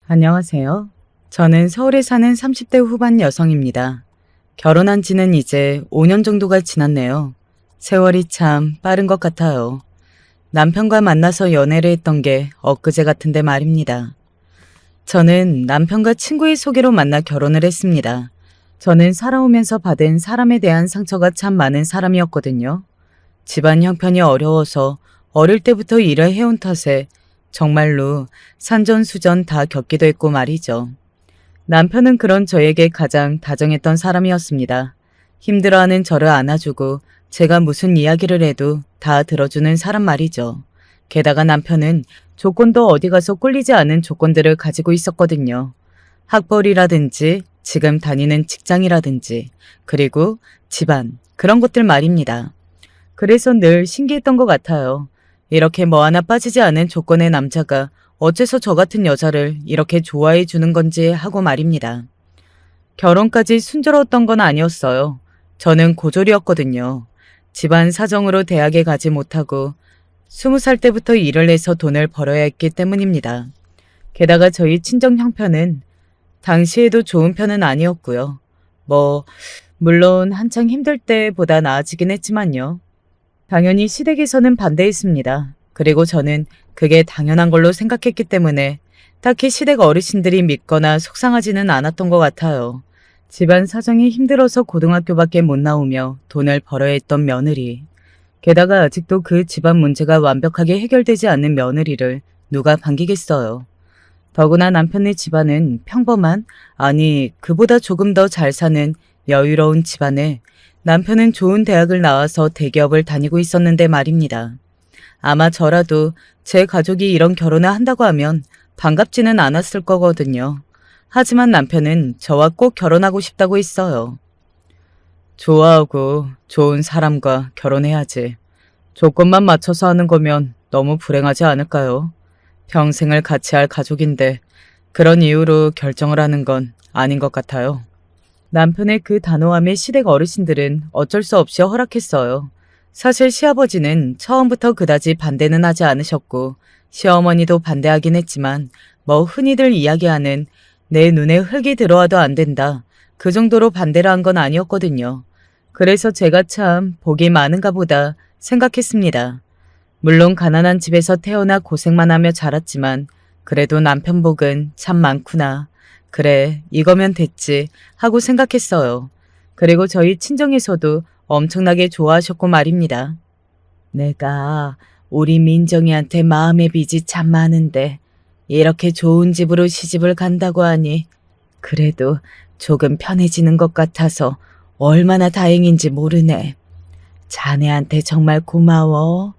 안녕하세요. 저는 서울에 사는 30대 후반 여성입니다. 결혼한 지는 이제 5년 정도가 지났네요. 세월이 참 빠른 것 같아요. 남편과 만나서 연애를 했던 게 엊그제 같은데 말입니다. 저는 남편과 친구의 소개로 만나 결혼을 했습니다. 저는 살아오면서 받은 사람에 대한 상처가 참 많은 사람이었거든요. 집안 형편이 어려워서 어릴 때부터 일을 해온 탓에 정말로 산전수전 다 겪기도 했고 말이죠. 남편은 그런 저에게 가장 다정했던 사람이었습니다. 힘들어하는 저를 안아주고 제가 무슨 이야기를 해도 다 들어주는 사람 말이죠. 게다가 남편은 조건도 어디 가서 꿀리지 않은 조건들을 가지고 있었거든요. 학벌이라든지 지금 다니는 직장이라든지 그리고 집안 그런 것들 말입니다. 그래서 늘 신기했던 것 같아요. 이렇게 뭐 하나 빠지지 않은 조건의 남자가 어째서 저 같은 여자를 이렇게 좋아해 주는 건지 하고 말입니다. 결혼까지 순조로웠던 건 아니었어요. 저는 고졸이었거든요. 집안 사정으로 대학에 가지 못하고 20살 때부터 일을 해서 돈을 벌어야 했기 때문입니다. 게다가 저희 친정 형편은 당시에도 좋은 편은 아니었고요. 물론 한창 힘들 때보다 나아지긴 했지만요. 당연히 시댁에서는 반대했습니다. 그리고 저는 그게 당연한 걸로 생각했기 때문에 딱히 시댁 어르신들이 믿거나 속상하지는 않았던 것 같아요. 집안 사정이 힘들어서 고등학교밖에 못 나오며 돈을 벌어야 했던 며느리. 게다가 아직도 그 집안 문제가 완벽하게 해결되지 않는 며느리를 누가 반기겠어요. 더구나 남편의 집안은 평범한, 아니 그보다 조금 더 잘 사는 여유로운 집안에 남편은 좋은 대학을 나와서 대기업을 다니고 있었는데 말입니다. 아마 저라도 제 가족이 이런 결혼을 한다고 하면 반갑지는 않았을 거거든요. 하지만 남편은 저와 꼭 결혼하고 싶다고 했어요. 좋아하고 좋은 사람과 결혼해야지. 조건만 맞춰서 하는 거면 너무 불행하지 않을까요? 평생을 같이 할 가족인데 그런 이유로 결정을 하는 건 아닌 것 같아요. 남편의 그 단호함에 시댁 어르신들은 어쩔 수 없이 허락했어요. 사실 시아버지는 처음부터 그다지 반대는 하지 않으셨고 시어머니도 반대하긴 했지만 흔히들 이야기하는 내 눈에 흙이 들어와도 안 된다. 그 정도로 반대를 한 건 아니었거든요. 그래서 제가 참 복이 많은가 보다 생각했습니다. 물론 가난한 집에서 태어나 고생만 하며 자랐지만 그래도 남편 복은 참 많구나. 그래, 이거면 됐지 하고 생각했어요. 그리고 저희 친정에서도 엄청나게 좋아하셨고 말입니다. 내가 우리 민정이한테 마음의 빚이 참 많은데 이렇게 좋은 집으로 시집을 간다고 하니 그래도 조금 편해지는 것 같아서 얼마나 다행인지 모르네. 자네한테 정말 고마워.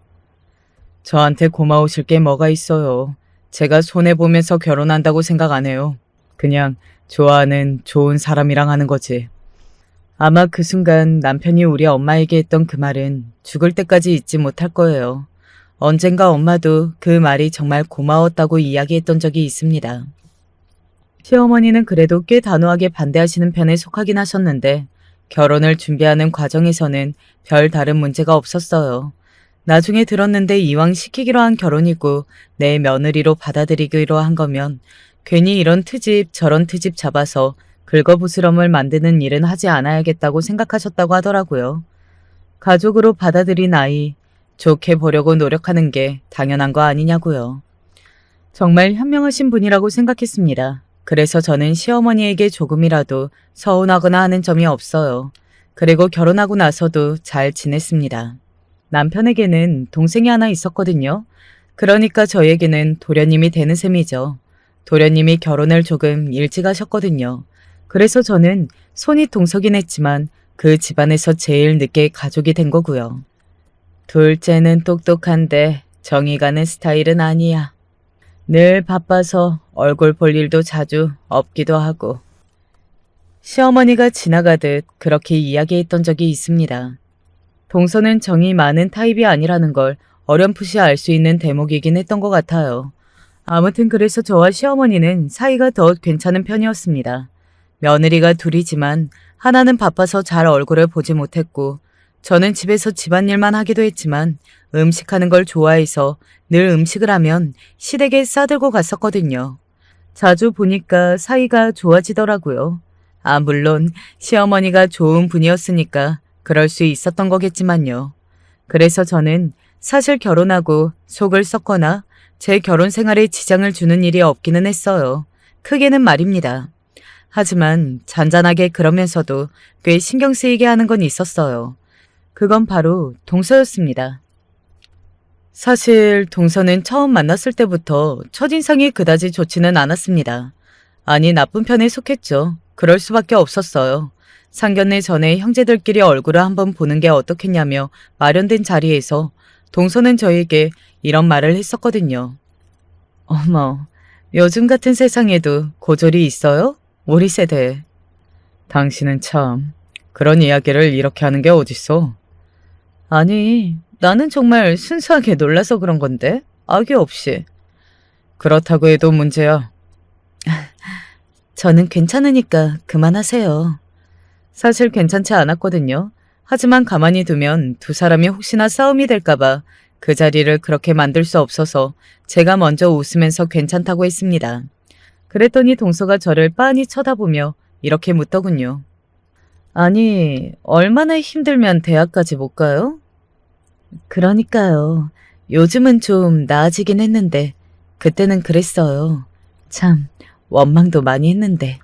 저한테 고마우실 게 뭐가 있어요. 제가 손해보면서 결혼한다고 생각 안 해요. 그냥 좋아하는 좋은 사람이랑 하는 거지. 아마 그 순간 남편이 우리 엄마에게 했던 그 말은 죽을 때까지 잊지 못할 거예요. 언젠가 엄마도 그 말이 정말 고마웠다고 이야기했던 적이 있습니다. 시어머니는 그래도 꽤 단호하게 반대하시는 편에 속하긴 하셨는데 결혼을 준비하는 과정에서는 별 다른 문제가 없었어요. 나중에 들었는데 이왕 시키기로 한 결혼이고 내 며느리로 받아들이기로 한 거면 괜히 이런 트집 저런 트집 잡아서 긁어부스럼을 만드는 일은 하지 않아야겠다고 생각하셨다고 하더라고요. 가족으로 받아들인 아이 좋게 보려고 노력하는 게 당연한 거 아니냐고요. 정말 현명하신 분이라고 생각했습니다. 그래서 저는 시어머니에게 조금이라도 서운하거나 하는 점이 없어요. 그리고 결혼하고 나서도 잘 지냈습니다. 남편에게는 동생이 하나 있었거든요. 그러니까 저에게는 도련님이 되는 셈이죠. 도련님이 결혼을 조금 일찍 하셨거든요. 그래서 저는 손이 동서긴 했지만 그 집안에서 제일 늦게 가족이 된 거고요. 둘째는 똑똑한데 정이 가는 스타일은 아니야. 늘 바빠서 얼굴 볼 일도 자주 없기도 하고. 시어머니가 지나가듯 그렇게 이야기했던 적이 있습니다. 동서는 정이 많은 타입이 아니라는 걸 어렴풋이 알 수 있는 대목이긴 했던 것 같아요. 아무튼 그래서 저와 시어머니는 사이가 더 괜찮은 편이었습니다. 며느리가 둘이지만 하나는 바빠서 잘 얼굴을 보지 못했고 저는 집에서 집안일만 하기도 했지만 음식하는 걸 좋아해서 늘 음식을 하면 시댁에 싸들고 갔었거든요. 자주 보니까 사이가 좋아지더라고요. 아, 물론 시어머니가 좋은 분이었으니까 그럴 수 있었던 거겠지만요. 그래서 저는 사실 결혼하고 속을 썩거나 제 결혼 생활에 지장을 주는 일이 없기는 했어요. 크게는 말입니다. 하지만 잔잔하게 그러면서도 꽤 신경 쓰이게 하는 건 있었어요. 그건 바로 동서였습니다. 사실 동서는 처음 만났을 때부터 첫인상이 그다지 좋지는 않았습니다. 아니, 나쁜 편에 속했죠. 그럴 수밖에 없었어요. 상견례 전에 형제들끼리 얼굴을 한번 보는 게 어떻겠냐며 마련된 자리에서 동서는 저에게 이런 말을 했었거든요. 어머, 요즘 같은 세상에도 고졸이 있어요? 우리 세대에. 당신은 참 그런 이야기를 이렇게 하는 게 어딨어? 아니, 나는 정말 순수하게 놀라서 그런 건데 악의 없이. 그렇다고 해도 문제야. 저는 괜찮으니까 그만하세요. 사실 괜찮지 않았거든요. 하지만 가만히 두면 두 사람이 혹시나 싸움이 될까봐 그 자리를 그렇게 만들 수 없어서 제가 먼저 웃으면서 괜찮다고 했습니다. 그랬더니 동서가 저를 빤히 쳐다보며 이렇게 묻더군요. 아니, 얼마나 힘들면 대학까지 못 가요? 그러니까요. 요즘은 좀 나아지긴 했는데 그때는 그랬어요. 참, 원망도 많이 했는데.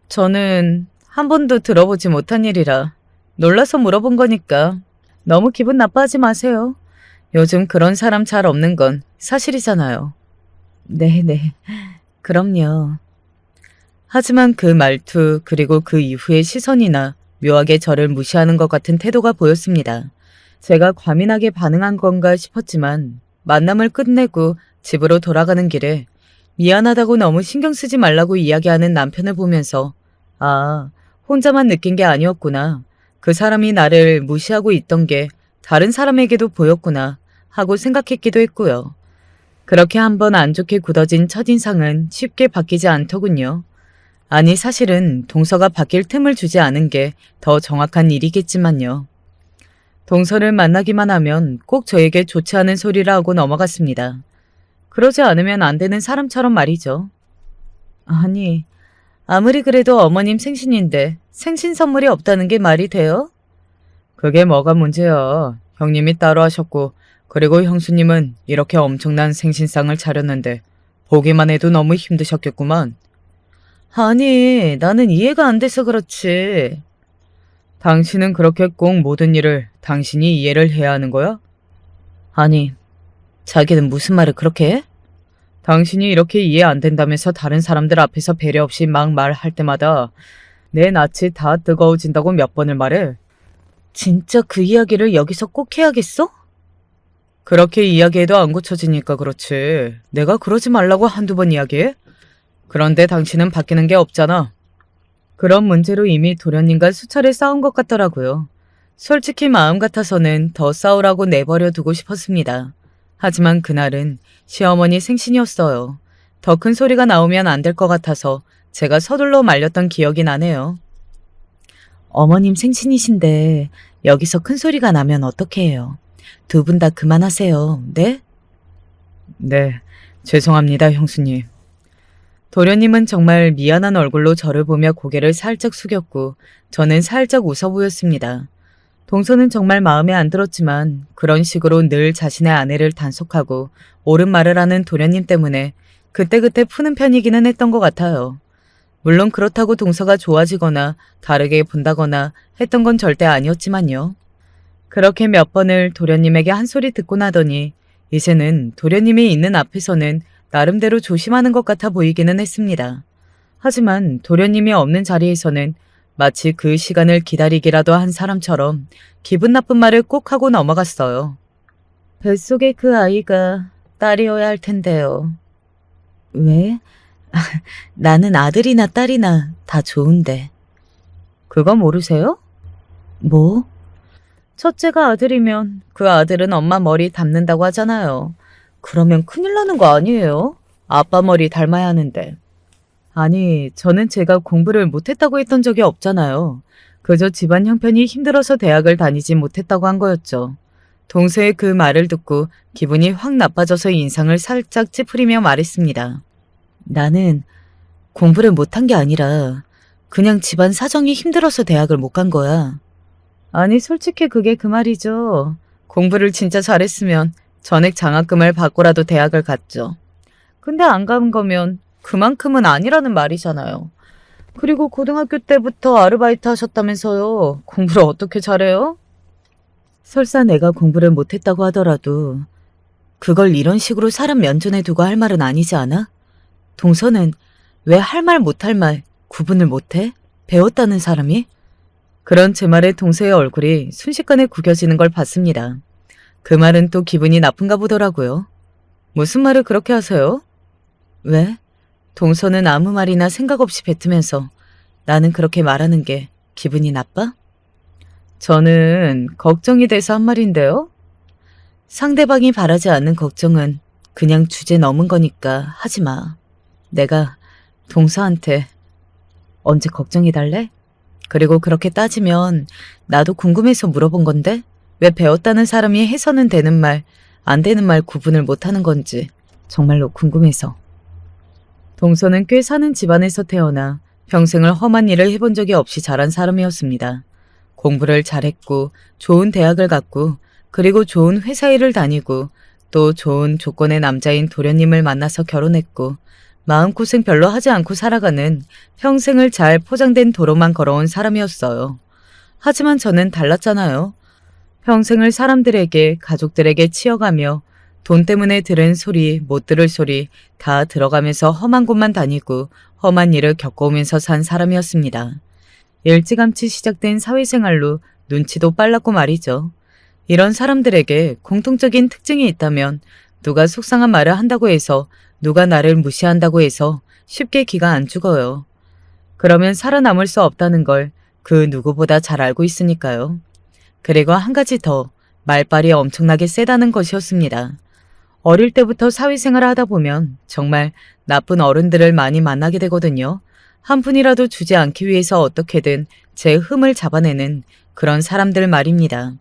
저는 한 번도 들어보지 못한 일이라 놀라서 물어본 거니까 너무 기분 나빠하지 마세요. 요즘 그런 사람 잘 없는 건 사실이잖아요. 네네, 그럼요. 하지만 그 말투 그리고 그 이후의 시선이나 묘하게 저를 무시하는 것 같은 태도가 보였습니다. 제가 과민하게 반응한 건가 싶었지만 만남을 끝내고 집으로 돌아가는 길에 미안하다고 너무 신경 쓰지 말라고 이야기하는 남편을 보면서 아, 혼자만 느낀 게 아니었구나. 그 사람이 나를 무시하고 있던 게 다른 사람에게도 보였구나 하고 생각했기도 했고요. 그렇게 한번 안 좋게 굳어진 첫인상은 쉽게 바뀌지 않더군요. 아니, 사실은 동서가 바뀔 틈을 주지 않은 게 더 정확한 일이겠지만요. 동서를 만나기만 하면 꼭 저에게 좋지 않은 소리를 하고 넘어갔습니다. 그러지 않으면 안 되는 사람처럼 말이죠. 아니, 아무리 그래도 어머님 생신인데 생신 선물이 없다는 게 말이 돼요? 그게 뭐가 문제야. 형님이 따로 하셨고 그리고 형수님은 이렇게 엄청난 생신상을 차렸는데 보기만 해도 너무 힘드셨겠구만. 아니, 나는 이해가 안 돼서 그렇지. 당신은 그렇게 꼭 모든 일을 당신이 이해를 해야 하는 거야? 아니, 자기는 무슨 말을 그렇게 해? 당신이 이렇게 이해 안 된다면서 다른 사람들 앞에서 배려 없이 막 말할 때마다 내 낯이 다 뜨거워진다고 몇 번을 말해. 진짜 그 이야기를 여기서 꼭 해야겠어? 그렇게 이야기해도 안 고쳐지니까 그렇지. 내가 그러지 말라고 한두 번 이야기해? 그런데 당신은 바뀌는 게 없잖아. 그런 문제로 이미 도련님과 수차례 싸운 것 같더라고요. 솔직히 마음 같아서는 더 싸우라고 내버려 두고 싶었습니다. 하지만 그날은 시어머니 생신이었어요. 더 큰 소리가 나오면 안 될 것 같아서 제가 서둘러 말렸던 기억이 나네요. 어머님 생신이신데 여기서 큰 소리가 나면 어떻게 해요? 두 분 다 그만하세요. 네? 네, 죄송합니다, 형수님. 도련님은 정말 미안한 얼굴로 저를 보며 고개를 살짝 숙였고 저는 살짝 웃어 보였습니다. 동서는 정말 마음에 안 들었지만 그런 식으로 늘 자신의 아내를 단속하고 옳은 말을 하는 도련님 때문에 그때그때 푸는 편이기는 했던 것 같아요. 물론 그렇다고 동서가 좋아지거나 다르게 본다거나 했던 건 절대 아니었지만요. 그렇게 몇 번을 도련님에게 한 소리 듣고 나더니 이제는 도련님이 있는 앞에서는 나름대로 조심하는 것 같아 보이기는 했습니다. 하지만 도련님이 없는 자리에서는 마치 그 시간을 기다리기라도 한 사람처럼 기분 나쁜 말을 꼭 하고 넘어갔어요. 뱃속에 그 아이가 딸이어야 할 텐데요. 왜? 나는 아들이나 딸이나 다 좋은데. 그거 모르세요? 뭐? 첫째가 아들이면 그 아들은 엄마 머리 닮는다고 하잖아요. 그러면 큰일 나는 거 아니에요? 아빠 머리 닮아야 하는데. 아니, 저는 제가 공부를 못했다고 했던 적이 없잖아요. 그저 집안 형편이 힘들어서 대학을 다니지 못했다고 한 거였죠. 동서의 그 말을 듣고 기분이 확 나빠져서 인상을 살짝 찌푸리며 말했습니다. 나는 공부를 못한 게 아니라 그냥 집안 사정이 힘들어서 대학을 못 간 거야. 아니, 솔직히 그게 그 말이죠. 공부를 진짜 잘했으면 전액 장학금을 받고라도 대학을 갔죠. 근데 안 간 거면 그만큼은 아니라는 말이잖아요. 그리고 고등학교 때부터 아르바이트 하셨다면서요. 공부를 어떻게 잘해요? 설사 내가 공부를 못했다고 하더라도 그걸 이런 식으로 사람 면전에 두고 할 말은 아니지 않아? 동서는 왜 할 말 못할 말 구분을 못해? 배웠다는 사람이? 그런 제 말에 동서의 얼굴이 순식간에 구겨지는 걸 봤습니다. 그 말은 또 기분이 나쁜가 보더라고요. 무슨 말을 그렇게 하세요? 왜? 동서는 아무 말이나 생각 없이 뱉으면서 나는 그렇게 말하는 게 기분이 나빠? 저는 걱정이 돼서 한 말인데요. 상대방이 바라지 않는 걱정은 그냥 주제 넘은 거니까 하지 마. 내가 동서한테 언제 걱정해달래? 그리고 그렇게 따지면 나도 궁금해서 물어본 건데 왜 배웠다는 사람이 해서는 되는 말, 안 되는 말 구분을 못하는 건지 정말로 궁금해서. 동서는 꽤 사는 집안에서 태어나 평생을 험한 일을 해본 적이 없이 자란 사람이었습니다. 공부를 잘했고 좋은 대학을 갔고 그리고 좋은 회사 일을 다니고 또 좋은 조건의 남자인 도련님을 만나서 결혼했고 마음고생 별로 하지 않고 살아가는 평생을 잘 포장된 도로만 걸어온 사람이었어요. 하지만 저는 달랐잖아요. 평생을 사람들에게, 가족들에게 치여가며 돈 때문에 들은 소리, 못 들을 소리 다 들어가면서 험한 곳만 다니고 험한 일을 겪어오면서 산 사람이었습니다. 일찌감치 시작된 사회생활로 눈치도 빨랐고 말이죠. 이런 사람들에게 공통적인 특징이 있다면 누가 속상한 말을 한다고 해서 누가 나를 무시한다고 해서 쉽게 기가 안 죽어요. 그러면 살아남을 수 없다는 걸 그 누구보다 잘 알고 있으니까요. 그리고 한 가지 더, 말빨이 엄청나게 세다는 것이었습니다. 어릴 때부터 사회생활을 하다 보면 정말 나쁜 어른들을 많이 만나게 되거든요. 한 푼이라도 주지 않기 위해서 어떻게든 제 흠을 잡아내는 그런 사람들 말입니다.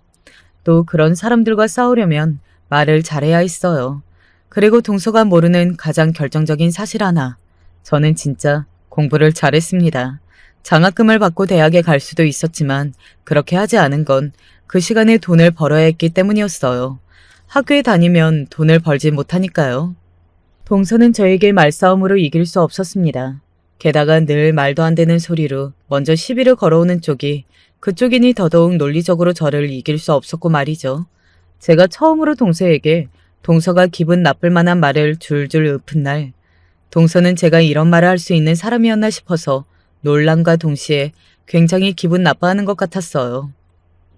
또 그런 사람들과 싸우려면 말을 잘해야 했어요. 그리고 동서가 모르는 가장 결정적인 사실 하나. 저는 진짜 공부를 잘했습니다. 장학금을 받고 대학에 갈 수도 있었지만 그렇게 하지 않은 건 그 시간에 돈을 벌어야 했기 때문이었어요. 학교에 다니면 돈을 벌지 못하니까요. 동서는 저에게 말싸움으로 이길 수 없었습니다. 게다가 늘 말도 안 되는 소리로 먼저 시비를 걸어오는 쪽이 그쪽이니 더더욱 논리적으로 저를 이길 수 없었고 말이죠. 제가 처음으로 동서에게 동서가 기분 나쁠 만한 말을 줄줄 읊은 날, 동서는 제가 이런 말을 할 수 있는 사람이었나 싶어서 놀람과 동시에 굉장히 기분 나빠하는 것 같았어요.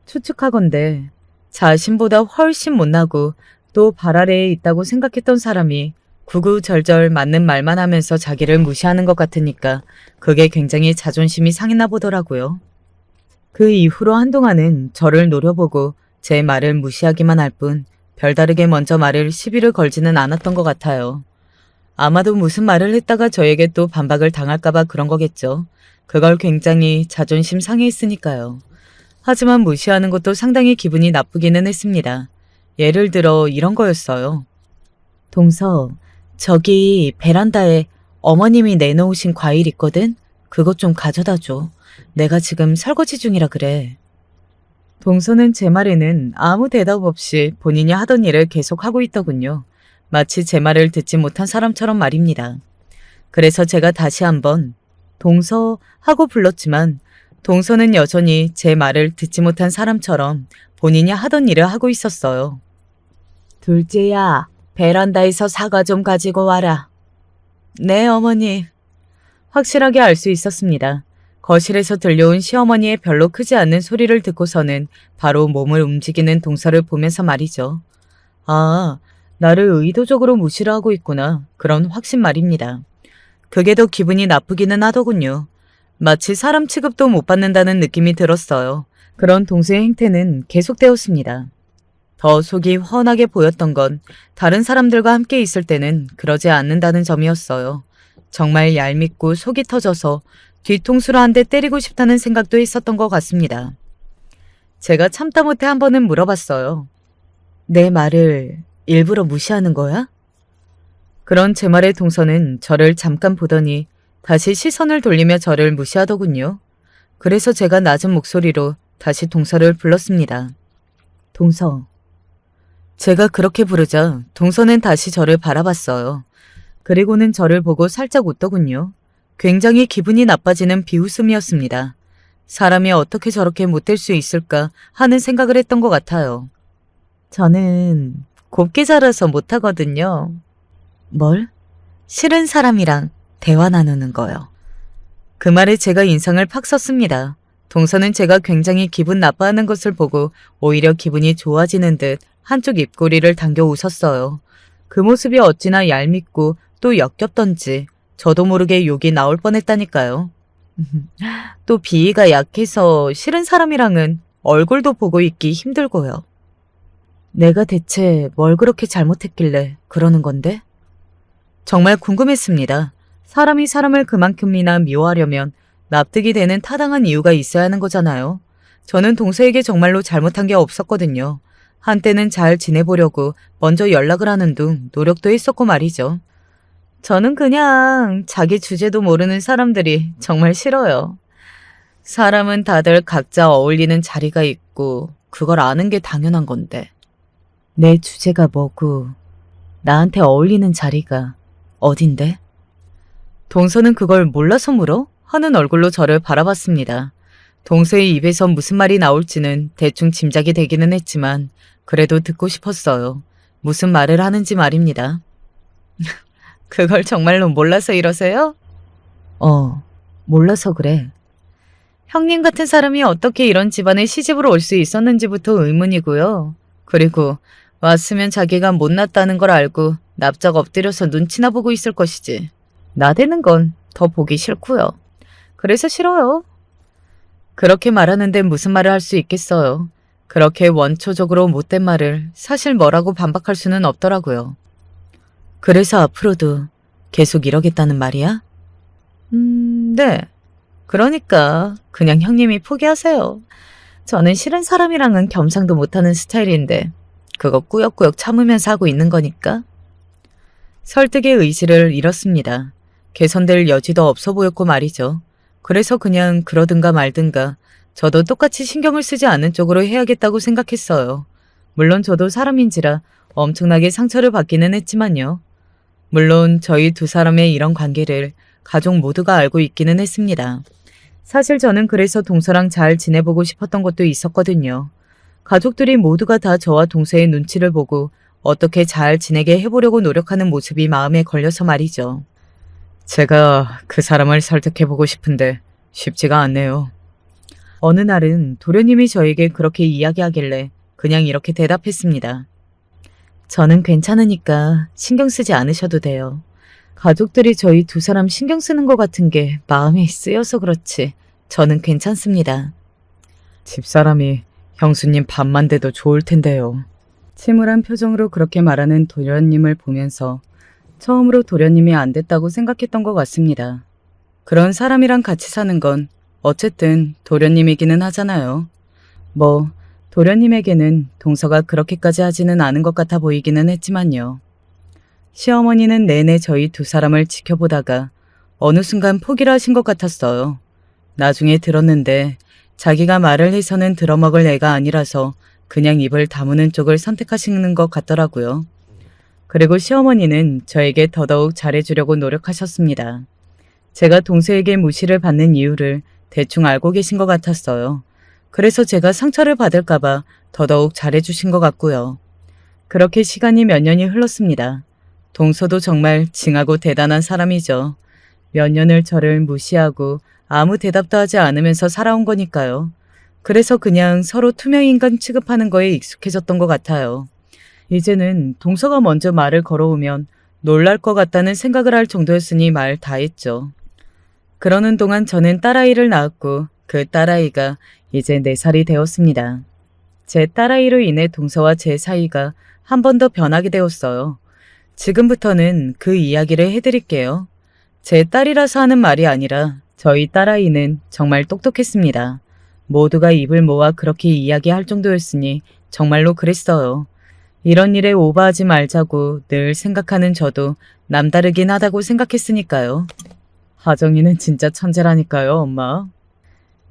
추측하건대 자신보다 훨씬 못나고 또 발 아래에 있다고 생각했던 사람이 구구절절 맞는 말만 하면서 자기를 무시하는 것 같으니까 그게 굉장히 자존심이 상했나 보더라고요. 그 이후로 한동안은 저를 노려보고 제 말을 무시하기만 할 뿐 별다르게 먼저 말을 시비를 걸지는 않았던 것 같아요. 아마도 무슨 말을 했다가 저에게 또 반박을 당할까봐 그런 거겠죠. 그걸 굉장히 자존심 상해했으니까요. 하지만 무시하는 것도 상당히 기분이 나쁘기는 했습니다. 예를 들어 이런 거였어요. 동서, 저기 베란다에 어머님이 내놓으신 과일 있거든? 그것 좀 가져다 줘. 내가 지금 설거지 중이라 그래. 동서는 제 말에는 아무 대답 없이 본인이 하던 일을 계속하고 있더군요. 마치 제 말을 듣지 못한 사람처럼 말입니다. 그래서 제가 다시 한번 동서 하고 불렀지만 동서는 여전히 제 말을 듣지 못한 사람처럼 본인이 하던 일을 하고 있었어요. 둘째야, 베란다에서 사과 좀 가지고 와라. 네, 어머니. 확실하게 알 수 있었습니다. 거실에서 들려온 시어머니의 별로 크지 않는 소리를 듣고서는 바로 몸을 움직이는 동서를 보면서 말이죠. 아, 나를 의도적으로 무시를 하고 있구나. 그런 확신 말입니다. 그게 더 기분이 나쁘기는 하더군요. 마치 사람 취급도 못 받는다는 느낌이 들었어요. 그런 동서의 행태는 계속되었습니다. 더 속이 훤하게 보였던 건 다른 사람들과 함께 있을 때는 그러지 않는다는 점이었어요. 정말 얄밉고 속이 터져서 뒤통수로 한 대 때리고 싶다는 생각도 했었던 것 같습니다. 제가 참다 못해 한 번은 물어봤어요. 내 말을 일부러 무시하는 거야? 그런 제 말에 동서는 저를 잠깐 보더니 다시 시선을 돌리며 저를 무시하더군요. 그래서 제가 낮은 목소리로 다시 동서를 불렀습니다. 동서. 제가 그렇게 부르자 동서는 다시 저를 바라봤어요. 그리고는 저를 보고 살짝 웃더군요. 굉장히 기분이 나빠지는 비웃음이었습니다. 사람이 어떻게 저렇게 못될 수 있을까 하는 생각을 했던 것 같아요. 저는 곱게 자라서 못하거든요. 뭘? 싫은 사람이랑 대화 나누는 거요. 그 말에 제가 인상을 팍 썼습니다. 동서는 제가 굉장히 기분 나빠하는 것을 보고 오히려 기분이 좋아지는 듯 한쪽 입꼬리를 당겨 웃었어요. 그 모습이 어찌나 얄밉고 또 역겹던지 저도 모르게 욕이 나올 뻔했다니까요. 또 비위가 약해서 싫은 사람이랑은 얼굴도 보고 있기 힘들고요. 내가 대체 뭘 그렇게 잘못했길래 그러는 건데? 정말 궁금했습니다. 사람이 사람을 그만큼이나 미워하려면 납득이 되는 타당한 이유가 있어야 하는 거잖아요. 저는 동서에게 정말로 잘못한 게 없었거든요. 한때는 잘 지내보려고 먼저 연락을 하는 둥 노력도 했었고 말이죠. 저는 그냥 자기 주제도 모르는 사람들이 정말 싫어요. 사람은 다들 각자 어울리는 자리가 있고 그걸 아는 게 당연한 건데. 내 주제가 뭐고 나한테 어울리는 자리가 어딘데? 동서는 그걸 몰라서 물어? 하는 얼굴로 저를 바라봤습니다. 동서의 입에서 무슨 말이 나올지는 대충 짐작이 되기는 했지만 그래도 듣고 싶었어요. 무슨 말을 하는지 말입니다. 그걸 정말로 몰라서 이러세요? 몰라서 그래. 형님 같은 사람이 어떻게 이런 집안에 시집으로 올 수 있었는지부터 의문이고요. 그리고 왔으면 자기가 못났다는 걸 알고 납작 엎드려서 눈치나 보고 있을 것이지. 나대는 건 더 보기 싫고요. 그래서 싫어요. 그렇게 말하는데 무슨 말을 할 수 있겠어요. 그렇게 원초적으로 못된 말을 사실 뭐라고 반박할 수는 없더라고요. 그래서 앞으로도 계속 이러겠다는 말이야? 네. 그러니까 그냥 형님이 포기하세요. 저는 싫은 사람이랑은 겸상도 못하는 스타일인데 그거 꾸역꾸역 참으면서 하고 있는 거니까. 설득의 의지를 잃었습니다. 개선될 여지도 없어 보였고 말이죠. 그래서 그냥 그러든가 말든가 저도 똑같이 신경을 쓰지 않는 쪽으로 해야겠다고 생각했어요. 물론 저도 사람인지라 엄청나게 상처를 받기는 했지만요. 물론 저희 두 사람의 이런 관계를 가족 모두가 알고 있기는 했습니다. 사실 저는 그래서 동서랑 잘 지내보고 싶었던 것도 있었거든요. 가족들이 모두가 다 저와 동서의 눈치를 보고 어떻게 잘 지내게 해보려고 노력하는 모습이 마음에 걸려서 말이죠. 제가 그 사람을 설득해보고 싶은데 쉽지가 않네요. 어느 날은 도련님이 저에게 그렇게 이야기하길래 그냥 이렇게 대답했습니다. 저는 괜찮으니까 신경 쓰지 않으셔도 돼요. 가족들이 저희 두 사람 신경 쓰는 것 같은 게 마음에 쓰여서 그렇지 저는 괜찮습니다. 집사람이 형수님 밥만 돼도 좋을 텐데요. 침울한 표정으로 그렇게 말하는 도련님을 보면서 처음으로 도련님이 안 됐다고 생각했던 것 같습니다. 그런 사람이랑 같이 사는 건 어쨌든 도련님이기는 하잖아요. 도련님에게는 동서가 그렇게까지 하지는 않은 것 같아 보이기는 했지만요. 시어머니는 내내 저희 두 사람을 지켜보다가 어느 순간 포기를 하신 것 같았어요. 나중에 들었는데 자기가 말을 해서는 들어먹을 애가 아니라서 그냥 입을 다무는 쪽을 선택하시는 것 같더라고요. 그리고 시어머니는 저에게 더더욱 잘해주려고 노력하셨습니다. 제가 동서에게 무시를 받는 이유를 대충 알고 계신 것 같았어요. 그래서 제가 상처를 받을까봐 더더욱 잘해주신 것 같고요. 그렇게 시간이 몇 년이 흘렀습니다. 동서도 정말 징하고 대단한 사람이죠. 몇 년을 저를 무시하고 아무 대답도 하지 않으면서 살아온 거니까요. 그래서 그냥 서로 투명인간 취급하는 거에 익숙해졌던 것 같아요. 이제는 동서가 먼저 말을 걸어오면 놀랄 것 같다는 생각을 할 정도였으니 말 다 했죠. 그러는 동안 저는 딸아이를 낳았고 그 딸아이가 이제 4살이 되었습니다. 제 딸아이로 인해 동서와 제 사이가 한 번 더 변하게 되었어요. 지금부터는 그 이야기를 해드릴게요. 제 딸이라서 하는 말이 아니라 저희 딸아이는 정말 똑똑했습니다. 모두가 입을 모아 그렇게 이야기할 정도였으니 정말로 그랬어요. 이런 일에 오버하지 말자고 늘 생각하는 저도 남다르긴 하다고 생각했으니까요. 하정이는 진짜 천재라니까요, 엄마.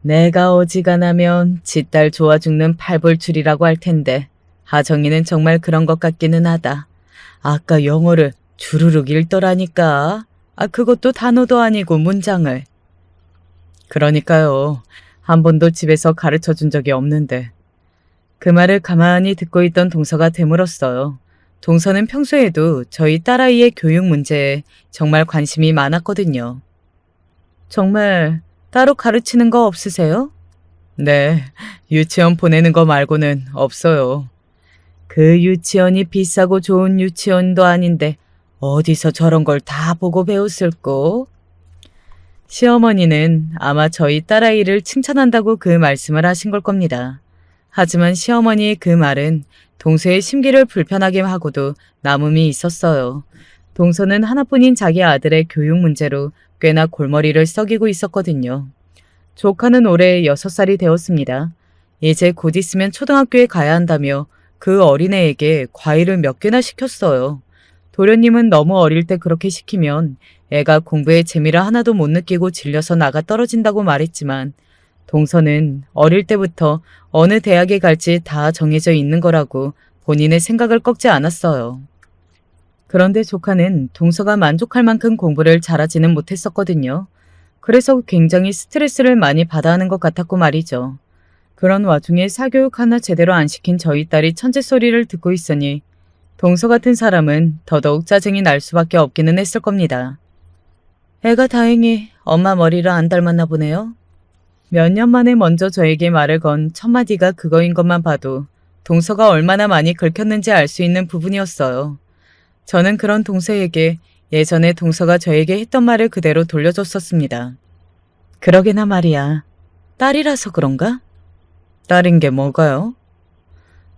내가 어지간하면 지 딸 좋아 죽는 팔불출이라고 할 텐데 하정이는 정말 그런 것 같기는 하다. 아까 영어를 주르륵 읽더라니까. 그것도 단어도 아니고 문장을. 그러니까요. 한 번도 집에서 가르쳐 준 적이 없는데. 그 말을 가만히 듣고 있던 동서가 되물었어요. 동서는 평소에도 저희 딸아이의 교육 문제에 정말 관심이 많았거든요. 정말 따로 가르치는 거 없으세요? 네, 유치원 보내는 거 말고는 없어요. 그 유치원이 비싸고 좋은 유치원도 아닌데 어디서 저런 걸 다 보고 배웠을꼬? 시어머니는 아마 저희 딸아이를 칭찬한다고 그 말씀을 하신 걸 겁니다. 하지만 시어머니의 그 말은 동서의 심기를 불편하게 하고도 남음이 있었어요. 동서는 하나뿐인 자기 아들의 교육 문제로 꽤나 골머리를 썩이고 있었거든요. 조카는 올해 6살이 되었습니다. 이제 곧 있으면 초등학교에 가야 한다며 그 어린애에게 과일을 몇 개나 시켰어요. 도련님은 너무 어릴 때 그렇게 시키면 애가 공부에 재미를 하나도 못 느끼고 질려서 나가 떨어진다고 말했지만 동서는 어릴 때부터 어느 대학에 갈지 다 정해져 있는 거라고 본인의 생각을 꺾지 않았어요. 그런데 조카는 동서가 만족할 만큼 공부를 잘하지는 못했었거든요. 그래서 굉장히 스트레스를 많이 받아 하는 것 같았고 말이죠. 그런 와중에 사교육 하나 제대로 안 시킨 저희 딸이 천재 소리를 듣고 있으니 동서 같은 사람은 더더욱 짜증이 날 수밖에 없기는 했을 겁니다. 애가 다행히 엄마 머리를 안 닮았나 보네요. 몇 년 만에 먼저 저에게 말을 건 첫마디가 그거인 것만 봐도 동서가 얼마나 많이 긁혔는지 알 수 있는 부분이었어요. 저는 그런 동서에게 예전에 동서가 저에게 했던 말을 그대로 돌려줬었습니다. 그러게나 말이야. 딸이라서 그런가? 딸인 게 뭐가요?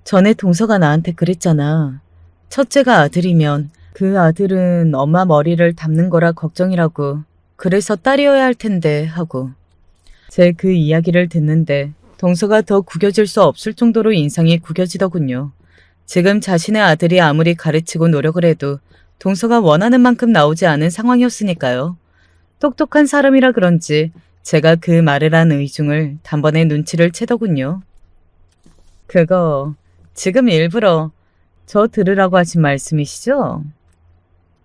전에 동서가 나한테 그랬잖아. 첫째가 아들이면 그 아들은 엄마 머리를 담는 거라 걱정이라고. 그래서 딸이어야 할 텐데 하고. 제 그 이야기를 듣는데 동서가 더 구겨질 수 없을 정도로 인상이 구겨지더군요. 지금 자신의 아들이 아무리 가르치고 노력을 해도 동서가 원하는 만큼 나오지 않은 상황이었으니까요. 똑똑한 사람이라 그런지 제가 그 말을 한 의중을 단번에 눈치를 채더군요. 그거 지금 일부러 저 들으라고 하신 말씀이시죠?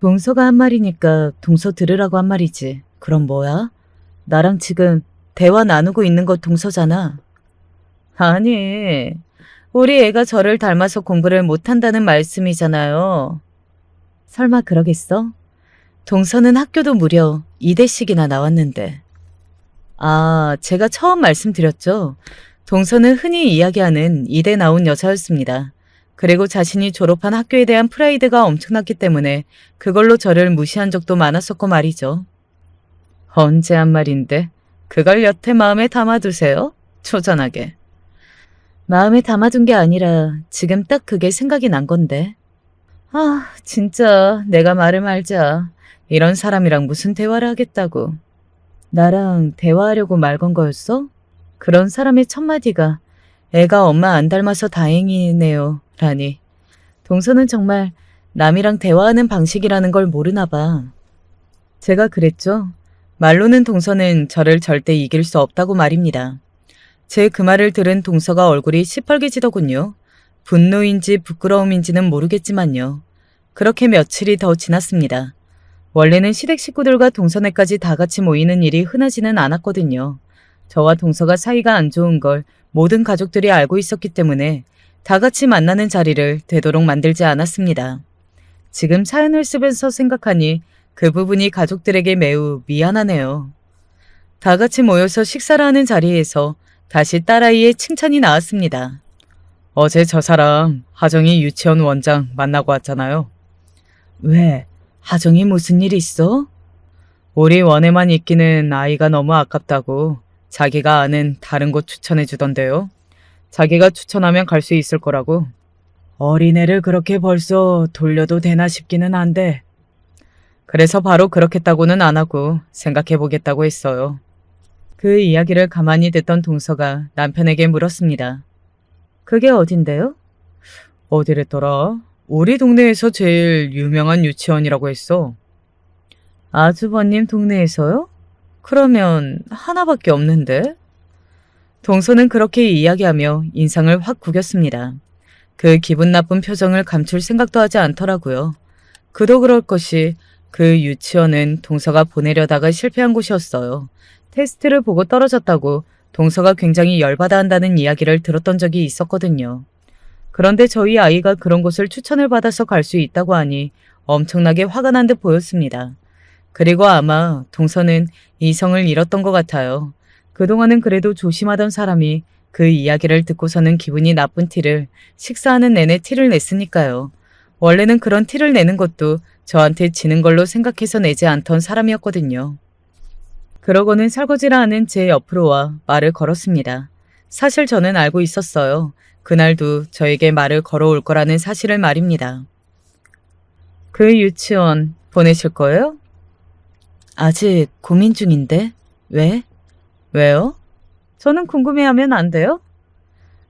동서가 한 말이니까 동서 들으라고 한 말이지. 그럼 뭐야? 나랑 지금 대화 나누고 있는 거 동서잖아. 아니, 우리 애가 저를 닮아서 공부를 못한다는 말씀이잖아요. 설마 그러겠어? 동서는 학교도 무려 2대씩이나 나왔는데. 제가 처음 말씀드렸죠. 동서는 흔히 이야기하는 2대 나온 여자였습니다. 그리고 자신이 졸업한 학교에 대한 프라이드가 엄청났기 때문에 그걸로 저를 무시한 적도 많았었고 말이죠. 언제 한 말인데 그걸 여태 마음에 담아두세요? 초전하게. 마음에 담아둔 게 아니라 지금 딱 그게 생각이 난 건데. 진짜 내가 말을 말자. 이런 사람이랑 무슨 대화를 하겠다고. 나랑 대화하려고 말 건 거였어? 그런 사람의 첫마디가 애가 엄마 안 닮아서 다행이네요. 라니. 동서는 정말 남이랑 대화하는 방식이라는 걸 모르나 봐. 제가 그랬죠. 말로는 동서는 저를 절대 이길 수 없다고 말입니다. 제 그 말을 들은 동서가 얼굴이 시뻘개지더군요. 분노인지 부끄러움인지는 모르겠지만요. 그렇게 며칠이 더 지났습니다. 원래는 시댁 식구들과 동서네까지 다 같이 모이는 일이 흔하지는 않았거든요. 저와 동서가 사이가 안 좋은 걸 모든 가족들이 알고 있었기 때문에 다 같이 만나는 자리를 되도록 만들지 않았습니다. 지금 사연을 쓰면서 생각하니 그 부분이 가족들에게 매우 미안하네요. 다 같이 모여서 식사를 하는 자리에서 다시 딸아이의 칭찬이 나왔습니다. 어제 저 사람 하정이 유치원 원장 만나고 왔잖아요. 왜? 하정이 무슨 일 있어? 우리 원에만 있기는 아이가 너무 아깝다고 자기가 아는 다른 곳 추천해 주던데요. 자기가 추천하면 갈 수 있을 거라고. 어린애를 그렇게 벌써 돌려도 되나 싶기는 한데. 그래서 바로 그렇겠다고는 안 하고 생각해 보겠다고 했어요. 그 이야기를 가만히 듣던 동서가 남편에게 물었습니다. 그게 어딘데요? 어디랬더라? 우리 동네에서 제일 유명한 유치원이라고 했어. 아주버님 동네에서요? 그러면 하나밖에 없는데? 동서는 그렇게 이야기하며 인상을 확 구겼습니다. 그 기분 나쁜 표정을 감출 생각도 하지 않더라고요. 그도 그럴 것이 그 유치원은 동서가 보내려다가 실패한 곳이었어요. 테스트를 보고 떨어졌다고 동서가 굉장히 열받아 한다는 이야기를 들었던 적이 있었거든요. 그런데 저희 아이가 그런 곳을 추천을 받아서 갈 수 있다고 하니 엄청나게 화가 난 듯 보였습니다. 그리고 아마 동서는 이성을 잃었던 것 같아요. 그동안은 그래도 조심하던 사람이 그 이야기를 듣고서는 기분이 나쁜 티를 식사하는 내내 티를 냈으니까요. 원래는 그런 티를 내는 것도 저한테 지는 걸로 생각해서 내지 않던 사람이었거든요. 그러고는 설거지를 하는 제 옆으로 와 말을 걸었습니다. 사실 저는 알고 있었어요. 그날도 저에게 말을 걸어올 거라는 사실을 말입니다. 그 유치원 보내실 거예요? 아직 고민 중인데. 왜? 왜요? 저는 궁금해하면 안 돼요?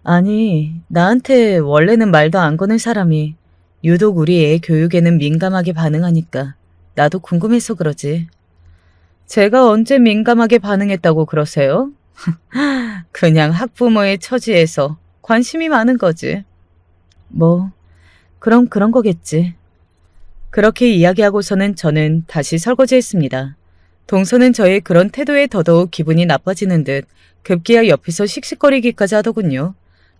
아니, 나한테 원래는 말도 안 거는 사람이 유독 우리 애 교육에는 민감하게 반응하니까 나도 궁금해서 그러지. 제가 언제 민감하게 반응했다고 그러세요? 그냥 학부모의 처지에서 관심이 많은 거지. 뭐, 그럼 그런 거겠지. 그렇게 이야기하고서는 저는 다시 설거지했습니다. 동서는 저의 그런 태도에 더더욱 기분이 나빠지는 듯 급기야 옆에서 씩씩거리기까지 하더군요.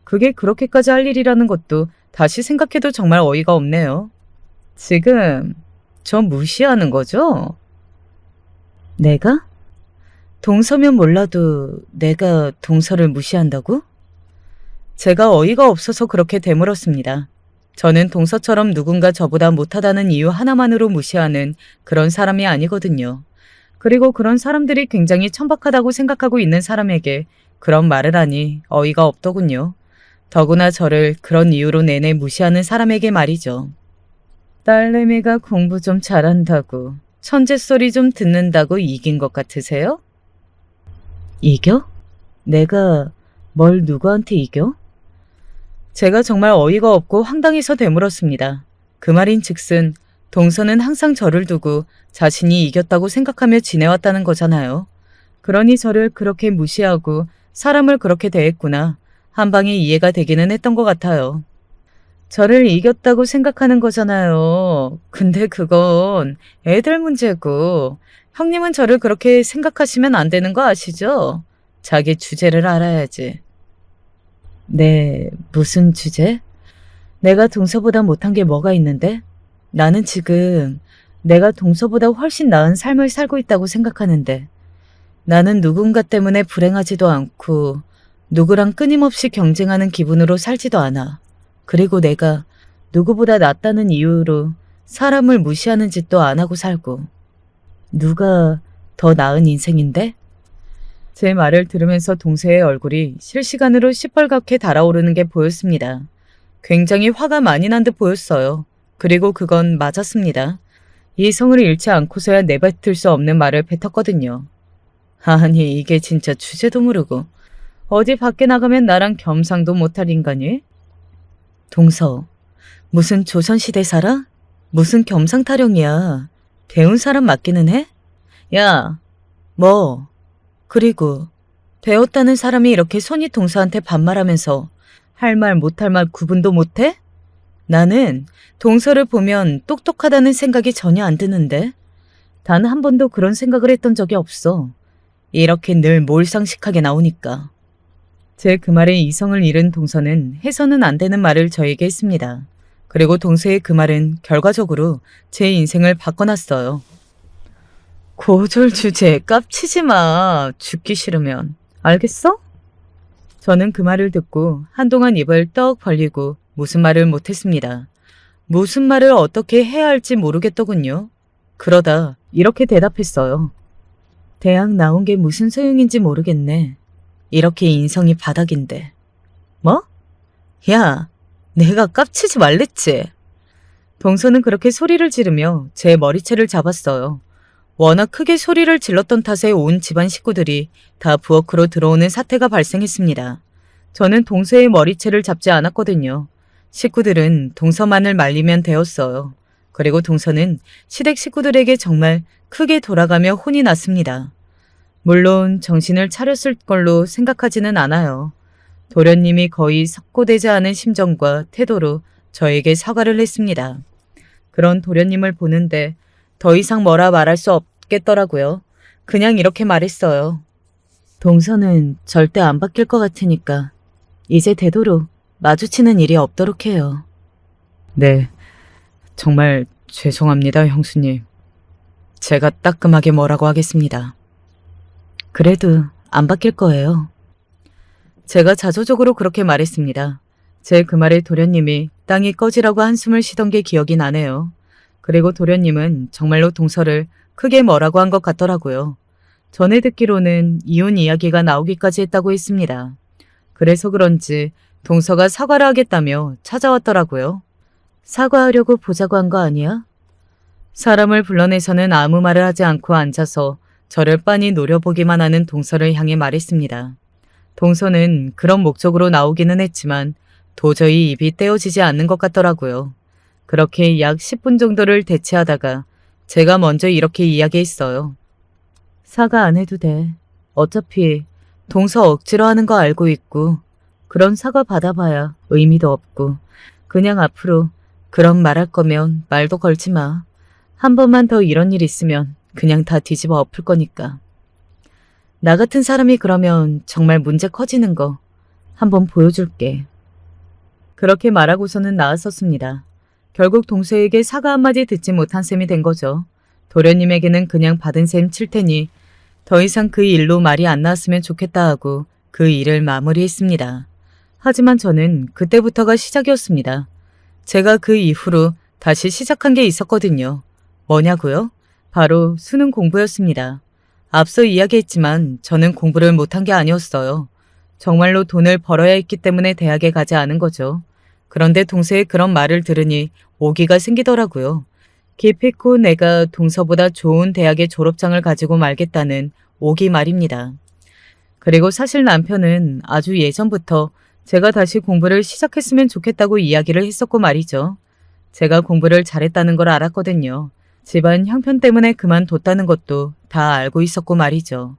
그게 그렇게까지 할 일이라는 것도 다시 생각해도 정말 어이가 없네요. 지금 저 무시하는 거죠? 내가? 동서면 몰라도 내가 동서를 무시한다고? 제가 어이가 없어서 그렇게 되물었습니다. 저는 동서처럼 누군가 저보다 못하다는 이유 하나만으로 무시하는 그런 사람이 아니거든요. 그리고 그런 사람들이 굉장히 천박하다고 생각하고 있는 사람에게 그런 말을 하니 어이가 없더군요. 더구나 저를 그런 이유로 내내 무시하는 사람에게 말이죠. 딸내미가 공부 좀 잘한다고, 천재 소리 좀 듣는다고 이긴 것 같으세요? 이겨? 내가 뭘 누구한테 이겨? 제가 정말 어이가 없고 황당해서 되물었습니다. 그 말인 즉슨 동서는 항상 저를 두고 자신이 이겼다고 생각하며 지내왔다는 거잖아요. 그러니 저를 그렇게 무시하고 사람을 그렇게 대했구나. 한 방에 이해가 되기는 했던 것 같아요. 저를 이겼다고 생각하는 거잖아요. 근데 그건 애들 문제고 형님은 저를 그렇게 생각하시면 안 되는 거 아시죠? 자기 주제를 알아야지. 네, 무슨 주제? 내가 동서보다 못한 게 뭐가 있는데? 나는 지금 내가 동서보다 훨씬 나은 삶을 살고 있다고 생각하는데 나는 누군가 때문에 불행하지도 않고 누구랑 끊임없이 경쟁하는 기분으로 살지도 않아. 그리고 내가 누구보다 낫다는 이유로 사람을 무시하는 짓도 안 하고 살고. 누가 더 나은 인생인데? 제 말을 들으면서 동서의 얼굴이 실시간으로 시뻘겋게 달아오르는 게 보였습니다. 굉장히 화가 많이 난 듯 보였어요. 그리고 그건 맞았습니다. 이성을 잃지 않고서야 내뱉을 수 없는 말을 뱉었거든요. 아니, 이게 진짜 주제도 모르고 어디 밖에 나가면 나랑 겸상도 못할 인간이? 동서, 무슨 조선시대 살아? 무슨 겸상타령이야. 배운 사람 맞기는 해? 야, 뭐? 그리고 배웠다는 사람이 이렇게 손이 동서한테 반말하면서 할 말 못할 말 구분도 못해? 나는 동서를 보면 똑똑하다는 생각이 전혀 안 드는데 단 한 번도 그런 생각을 했던 적이 없어. 이렇게 늘 몰상식하게 나오니까. 제 그 말에 이성을 잃은 동서는 해서는 안 되는 말을 저에게 했습니다. 그리고 동서의 그 말은 결과적으로 제 인생을 바꿔놨어요. 고졸 주제에 깝치지 마. 죽기 싫으면. 알겠어? 저는 그 말을 듣고 한동안 입을 떡 벌리고 무슨 말을 못했습니다. 무슨 말을 어떻게 해야 할지 모르겠더군요. 그러다 이렇게 대답했어요. 대학 나온 게 무슨 소용인지 모르겠네. 이렇게 인성이 바닥인데. 뭐? 야, 내가 깝치지 말랬지. 동서는 그렇게 소리를 지르며 제 머리채를 잡았어요. 워낙 크게 소리를 질렀던 탓에 온 집안 식구들이 다 부엌으로 들어오는 사태가 발생했습니다. 저는 동서의 머리채를 잡지 않았거든요. 식구들은 동서만을 말리면 되었어요. 그리고 동서는 시댁 식구들에게 정말 크게 돌아가며 혼이 났습니다. 물론 정신을 차렸을 걸로 생각하지는 않아요. 도련님이 거의 삭고되지 않은 심정과 태도로 저에게 사과를 했습니다. 그런 도련님을 보는데 더 이상 뭐라 말할 수 없겠더라고요. 그냥 이렇게 말했어요. 동서는 절대 안 바뀔 것 같으니까 이제 되도록 마주치는 일이 없도록 해요. 네, 정말 죄송합니다, 형수님. 제가 따끔하게 뭐라고 하겠습니다. 그래도 안 바뀔 거예요. 제가 자조적으로 그렇게 말했습니다. 제 그 말에 도련님이 땅이 꺼지라고 한숨을 쉬던 게 기억이 나네요. 그리고 도련님은 정말로 동서를 크게 뭐라고 한 것 같더라고요. 전에 듣기로는 이혼 이야기가 나오기까지 했다고 했습니다. 그래서 그런지 동서가 사과를 하겠다며 찾아왔더라고요. 사과하려고 보자고 한 거 아니야? 사람을 불러내서는 아무 말을 하지 않고 앉아서 저를 빤히 노려보기만 하는 동서를 향해 말했습니다. 동서는 그런 목적으로 나오기는 했지만 도저히 입이 떼어지지 않는 것 같더라고요. 그렇게 약 10분 정도를 대치하다가 제가 먼저 이렇게 이야기했어요. 사과 안 해도 돼. 어차피 동서 억지로 하는 거 알고 있고 그런 사과 받아봐야 의미도 없고 그냥 앞으로 그런 말할 거면 말도 걸지 마. 한 번만 더 이런 일 있으면 그냥 다 뒤집어 엎을 거니까. 나 같은 사람이 그러면 정말 문제 커지는 거 한번 보여줄게. 그렇게 말하고서는 나왔었습니다. 결국 동서에게 사과 한마디 듣지 못한 셈이 된 거죠. 도련님에게는 그냥 받은 셈 칠 테니 더 이상 그 일로 말이 안 나왔으면 좋겠다 하고 그 일을 마무리했습니다. 하지만 저는 그때부터가 시작이었습니다. 제가 그 이후로 다시 시작한 게 있었거든요. 뭐냐고요? 바로 수능 공부였습니다. 앞서 이야기했지만 저는 공부를 못한 게 아니었어요. 정말로 돈을 벌어야 했기 때문에 대학에 가지 않은 거죠. 그런데 동서의 그런 말을 들으니 오기가 생기더라고요. 기필코 내가 동서보다 좋은 대학의 졸업장을 가지고 말겠다는 오기 말입니다. 그리고 사실 남편은 아주 예전부터 제가 다시 공부를 시작했으면 좋겠다고 이야기를 했었고 말이죠. 제가 공부를 잘했다는 걸 알았거든요. 집안 형편 때문에 그만뒀다는 것도 다 알고 있었고 말이죠.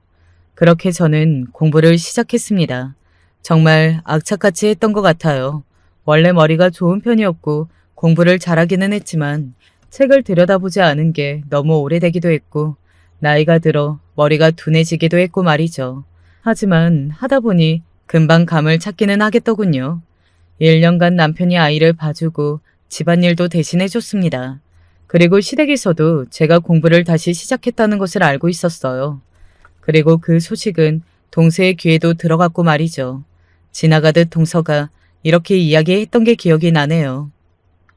그렇게 저는 공부를 시작했습니다. 정말 악착같이 했던 것 같아요. 원래 머리가 좋은 편이었고 공부를 잘하기는 했지만 책을 들여다보지 않은 게 너무 오래되기도 했고 나이가 들어 머리가 둔해지기도 했고 말이죠. 하지만 하다 보니 금방 감을 찾기는 하겠더군요. 1년간 남편이 아이를 봐주고 집안일도 대신해줬습니다. 그리고 시댁에서도 제가 공부를 다시 시작했다는 것을 알고 있었어요. 그리고 그 소식은 동서의 귀에도 들어갔고 말이죠. 지나가듯 동서가 이렇게 이야기했던 게 기억이 나네요.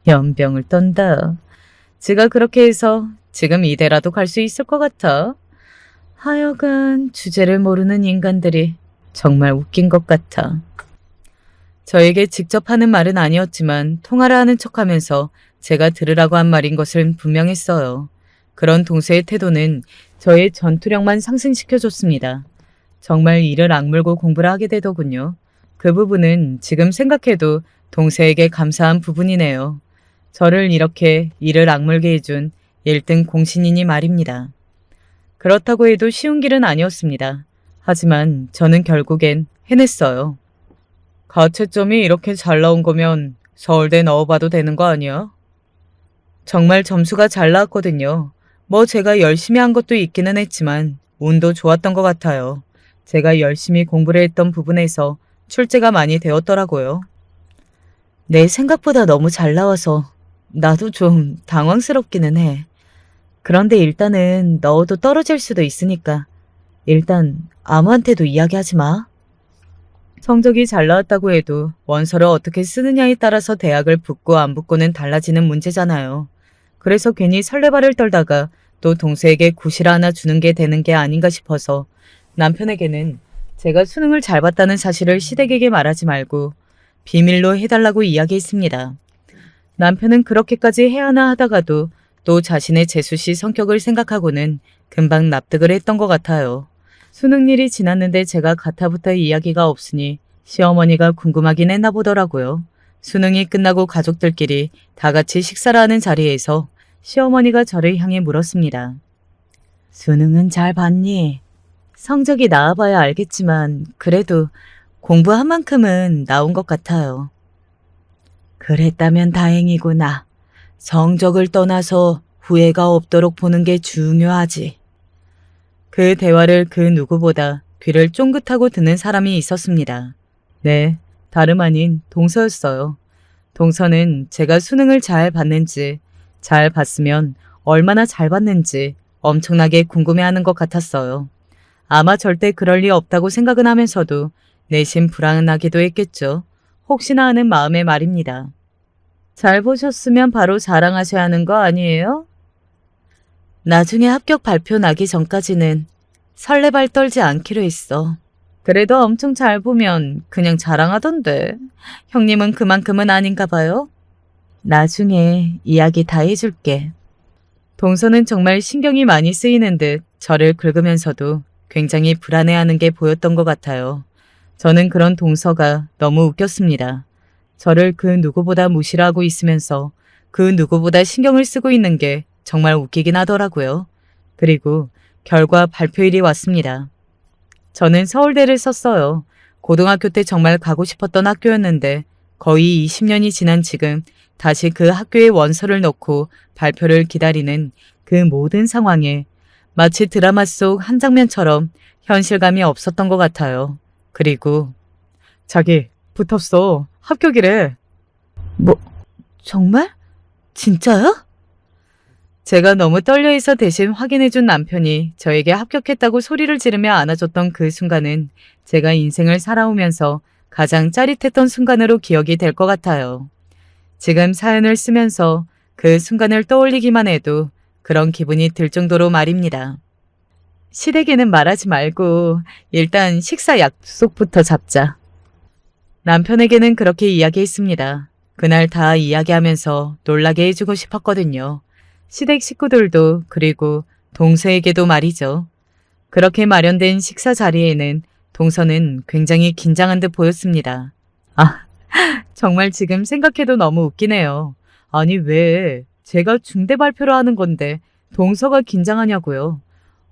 연병을 떤다. 지가 그렇게 해서 지금 이대라도 갈 수 있을 것 같아. 하여간 주제를 모르는 인간들이 정말 웃긴 것 같아. 저에게 직접 하는 말은 아니었지만 통화를 하는 척하면서 제가 들으라고 한 말인 것은 분명했어요. 그런 동서의 태도는 저의 전투력만 상승시켜줬습니다. 정말 이를 악물고 공부를 하게 되더군요. 그 부분은 지금 생각해도 동서에게 감사한 부분이네요. 저를 이렇게 이를 악물게 해준 1등 공신이니 말입니다. 그렇다고 해도 쉬운 길은 아니었습니다. 하지만 저는 결국엔 해냈어요. 가채점이 이렇게 잘 나온 거면 서울대 넣어봐도 되는 거 아니야? 정말 점수가 잘 나왔거든요. 뭐 제가 열심히 한 것도 있기는 했지만 운도 좋았던 것 같아요. 제가 열심히 공부를 했던 부분에서 출제가 많이 되었더라고요. 내 생각보다 너무 잘 나와서 나도 좀 당황스럽기는 해. 그런데 일단은 넣어도 떨어질 수도 있으니까 일단 아무한테도 이야기하지 마. 성적이 잘 나왔다고 해도 원서를 어떻게 쓰느냐에 따라서 대학을 붙고 안 붙고는 달라지는 문제잖아요. 그래서 괜히 설레발을 떨다가 또 동서에게 구실 하나 주는 게 되는 게 아닌가 싶어서 남편에게는 제가 수능을 잘 봤다는 사실을 시댁에게 말하지 말고 비밀로 해달라고 이야기했습니다. 남편은 그렇게까지 해야 하나 하다가도 또 자신의 재수씨 성격을 생각하고는 금방 납득을 했던 것 같아요. 수능일이 지났는데 제가 가타부터 이야기가 없으니 시어머니가 궁금하긴 했나 보더라고요. 수능이 끝나고 가족들끼리 다 같이 식사를 하는 자리에서 시어머니가 저를 향해 물었습니다. 수능은 잘 봤니? 성적이 나와봐야 알겠지만 그래도 공부한 만큼은 나온 것 같아요. 그랬다면 다행이구나. 성적을 떠나서 후회가 없도록 보는 게 중요하지. 그 대화를 그 누구보다 귀를 쫑긋하고 듣는 사람이 있었습니다. 네, 다름 아닌 동서였어요. 동서는 제가 수능을 잘 봤는지, 잘 봤으면 얼마나 잘 봤는지 엄청나게 궁금해하는 것 같았어요. 아마 절대 그럴 리 없다고 생각은 하면서도 내심 불안하기도 했겠죠. 혹시나 하는 마음의 말입니다. 잘 보셨으면 바로 자랑하셔야 하는 거 아니에요? 나중에 합격 발표 나기 전까지는 설레발 떨지 않기로 했어. 그래도 엄청 잘 보면 그냥 자랑하던데. 형님은 그만큼은 아닌가 봐요. 나중에 이야기 다 해줄게. 동서는 정말 신경이 많이 쓰이는 듯 저를 긁으면서도 굉장히 불안해하는 게 보였던 것 같아요. 저는 그런 동서가 너무 웃겼습니다. 저를 그 누구보다 무시를 하고 있으면서 그 누구보다 신경을 쓰고 있는 게 정말 웃기긴 하더라고요. 그리고 결과 발표일이 왔습니다. 저는 서울대를 썼어요. 고등학교 때 정말 가고 싶었던 학교였는데 거의 20년이 지난 지금 다시 그 학교의 원서를 넣고 발표를 기다리는 그 모든 상황에 마치 드라마 속 한 장면처럼 현실감이 없었던 것 같아요. 그리고 자기 붙었어. 합격이래. 뭐 정말? 진짜요? 제가 너무 떨려있어 대신 확인해준 남편이 저에게 합격했다고 소리를 지르며 안아줬던 그 순간은 제가 인생을 살아오면서 가장 짜릿했던 순간으로 기억이 될 것 같아요. 지금 사연을 쓰면서 그 순간을 떠올리기만 해도 그런 기분이 들 정도로 말입니다. 시댁에는 말하지 말고 일단 식사 약속부터 잡자. 남편에게는 그렇게 이야기했습니다. 그날 다 이야기하면서 놀라게 해주고 싶었거든요. 시댁 식구들도 그리고 동서에게도 말이죠. 그렇게 마련된 식사 자리에는 동서는 굉장히 긴장한 듯 보였습니다. 정말 지금 생각해도 너무 웃기네요. 아니 왜 제가 중대 발표를 하는 건데 동서가 긴장하냐고요.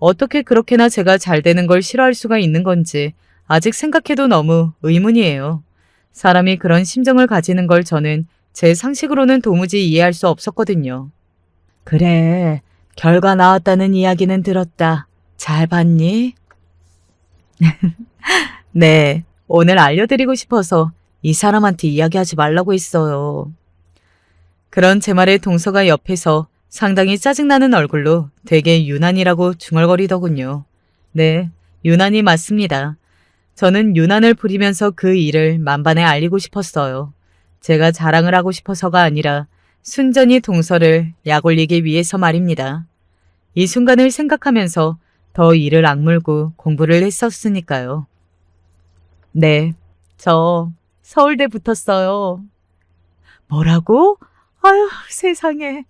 어떻게 그렇게나 제가 잘 되는 걸 싫어할 수가 있는 건지 아직 생각해도 너무 의문이에요. 사람이 그런 심정을 가지는 걸 저는 제 상식으로는 도무지 이해할 수 없었거든요. 그래, 결과 나왔다는 이야기는 들었다. 잘 봤니? 네, 오늘 알려드리고 싶어서 이 사람한테 이야기하지 말라고 했어요. 그런 제 말에 동서가 옆에서 상당히 짜증나는 얼굴로 되게 유난이라고 중얼거리더군요. 네, 유난이 맞습니다. 저는 유난을 부리면서 그 일을 만반에 알리고 싶었어요. 제가 자랑을 하고 싶어서가 아니라 순전히 동서를 약올리기 위해서 말입니다. 이 순간을 생각하면서 더 이를 악물고 공부를 했었으니까요. 네, 저 서울대 붙었어요. 뭐라고? 아유, 세상에.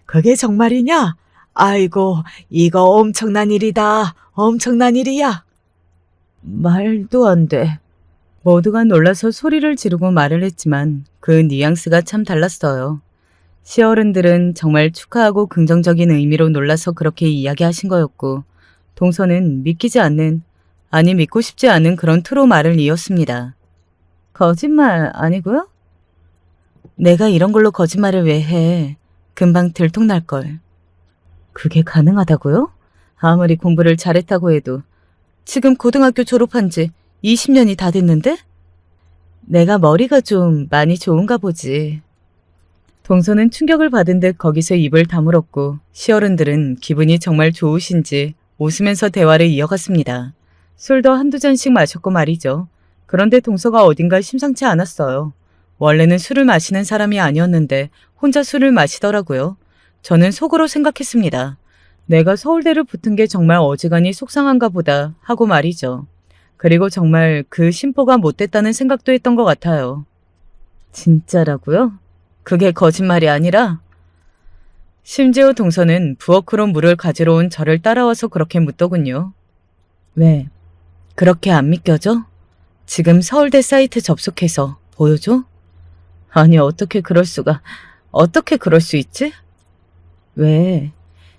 그게 정말이냐? 아이고, 이거 엄청난 일이다. 엄청난 일이야. 말도 안 돼. 모두가 놀라서 소리를 지르고 말을 했지만 그 뉘앙스가 참 달랐어요. 시어른들은 정말 축하하고 긍정적인 의미로 놀라서 그렇게 이야기하신 거였고 동서는 믿기지 않는, 아니 믿고 싶지 않은 그런 투로 말을 이었습니다. 거짓말 아니고요? 내가 이런 걸로 거짓말을 왜 해. 금방 들통날걸. 그게 가능하다고요? 아무리 공부를 잘했다고 해도 지금 고등학교 졸업한 지 20년이 다 됐는데? 내가 머리가 좀 많이 좋은가 보지. 동서는 충격을 받은 듯 거기서 입을 다물었고 시어른들은 기분이 정말 좋으신지 웃으면서 대화를 이어갔습니다. 술도 한두 잔씩 마셨고 말이죠. 그런데 동서가 어딘가 심상치 않았어요. 원래는 술을 마시는 사람이 아니었는데 혼자 술을 마시더라고요. 저는 속으로 생각했습니다. 내가 서울대를 붙은 게 정말 어지간히 속상한가 보다 하고 말이죠. 그리고 정말 그 심보가 못됐다는 생각도 했던 것 같아요. 진짜라고요? 그게 거짓말이 아니라? 심지어 동서는 부엌으로 물을 가지러 온 저를 따라와서 그렇게 묻더군요. 왜? 그렇게 안 믿겨져? 지금 서울대 사이트 접속해서 보여줘? 아니, 어떻게 그럴 수 있지? 왜?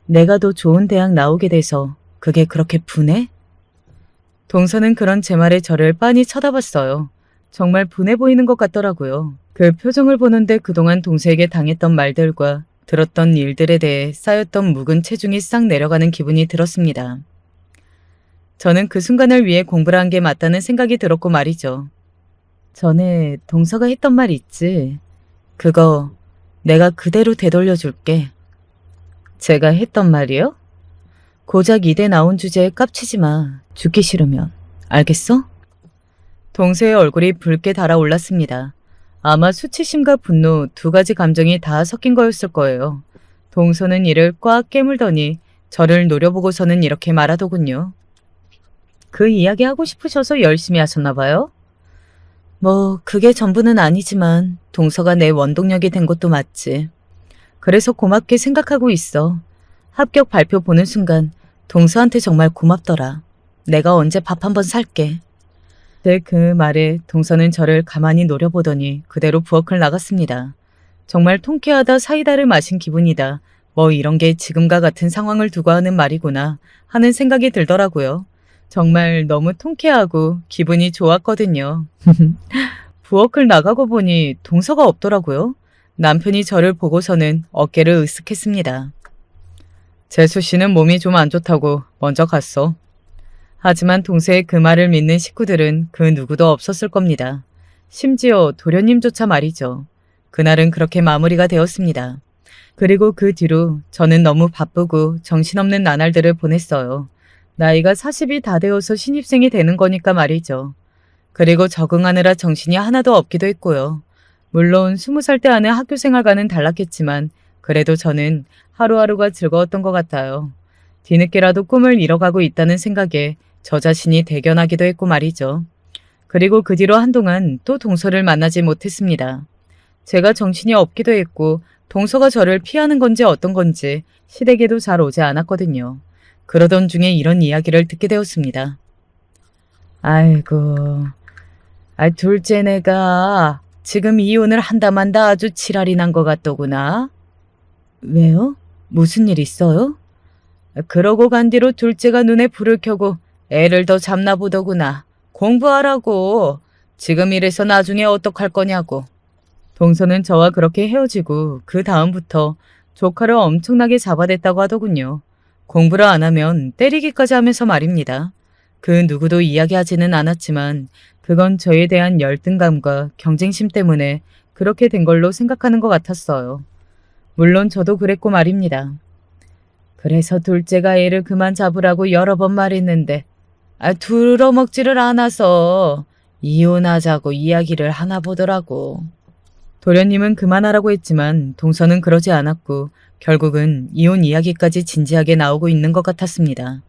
내가 더 좋은 대학 나오게 돼서 그게 그렇게 분해? 동서는 그런 제 말에 저를 빤히 쳐다봤어요. 정말 분해 보이는 것 같더라고요. 그 표정을 보는데 그동안 동서에게 당했던 말들과 들었던 일들에 대해 쌓였던 묵은 체중이 싹 내려가는 기분이 들었습니다. 저는 그 순간을 위해 공부를 한 게 맞다는 생각이 들었고 말이죠. 전에 동서가 했던 말 있지. 그거 내가 그대로 되돌려줄게. 제가 했던 말이요? 고작 이대 나온 주제에 깝치지 마. 죽기 싫으면. 알겠어? 동서의 얼굴이 붉게 달아올랐습니다. 아마 수치심과 분노 두 가지 감정이 다 섞인 거였을 거예요. 동서는 이를 꽉 깨물더니 저를 노려보고서는 이렇게 말하더군요. 그 이야기 하고 싶으셔서 열심히 하셨나 봐요? 뭐 그게 전부는 아니지만 동서가 내 원동력이 된 것도 맞지. 그래서 고맙게 생각하고 있어. 합격 발표 보는 순간 동서한테 정말 고맙더라. 내가 언제 밥 한번 살게. 제 그 말에 동서는 저를 가만히 노려보더니 그대로 부엌을 나갔습니다. 정말 통쾌하다 사이다를 마신 기분이다. 뭐 이런 게 지금과 같은 상황을 두고 하는 말이구나 하는 생각이 들더라고요. 정말 너무 통쾌하고 기분이 좋았거든요. 부엌을 나가고 보니 동서가 없더라고요. 남편이 저를 보고서는 어깨를 으쓱했습니다. 재수 씨는 몸이 좀 안 좋다고 먼저 갔어. 하지만 동서의 그 말을 믿는 식구들은 그 누구도 없었을 겁니다. 심지어 도련님조차 말이죠. 그날은 그렇게 마무리가 되었습니다. 그리고 그 뒤로 저는 너무 바쁘고 정신없는 나날들을 보냈어요. 나이가 40이 다 되어서 신입생이 되는 거니까 말이죠. 그리고 적응하느라 정신이 하나도 없기도 했고요. 물론 20살 때 하는 학교 생활과는 달랐겠지만 그래도 저는 하루하루가 즐거웠던 것 같아요. 뒤늦게라도 꿈을 이뤄가고 있다는 생각에 저 자신이 대견하기도 했고 말이죠. 그리고 그 뒤로 한동안 또 동서를 만나지 못했습니다. 제가 정신이 없기도 했고 동서가 저를 피하는 건지 어떤 건지 시댁에도 잘 오지 않았거든요. 그러던 중에 이런 이야기를 듣게 되었습니다. 아이고, 둘째네가 지금 이혼을 한다만다 아주 지랄이 난 것 같더구나. 왜요? 무슨 일 있어요? 그러고 간 뒤로 둘째가 눈에 불을 켜고 애를 더 잡나 보더구나. 공부하라고. 지금 이래서 나중에 어떡할 거냐고. 동서는 저와 그렇게 헤어지고 그 다음부터 조카를 엄청나게 잡아댔다고 하더군요. 공부를 안 하면 때리기까지 하면서 말입니다. 그 누구도 이야기하지는 않았지만 그건 저에 대한 열등감과 경쟁심 때문에 그렇게 된 걸로 생각하는 것 같았어요. 물론 저도 그랬고 말입니다. 그래서 둘째가 애를 그만 잡으라고 여러 번 말했는데 들어먹지를 않아서 이혼하자고 이야기를 하나 보더라고. 도련님은 그만하라고 했지만 동서는 그러지 않았고 결국은 이혼 이야기까지 진지하게 나오고 있는 것 같았습니다.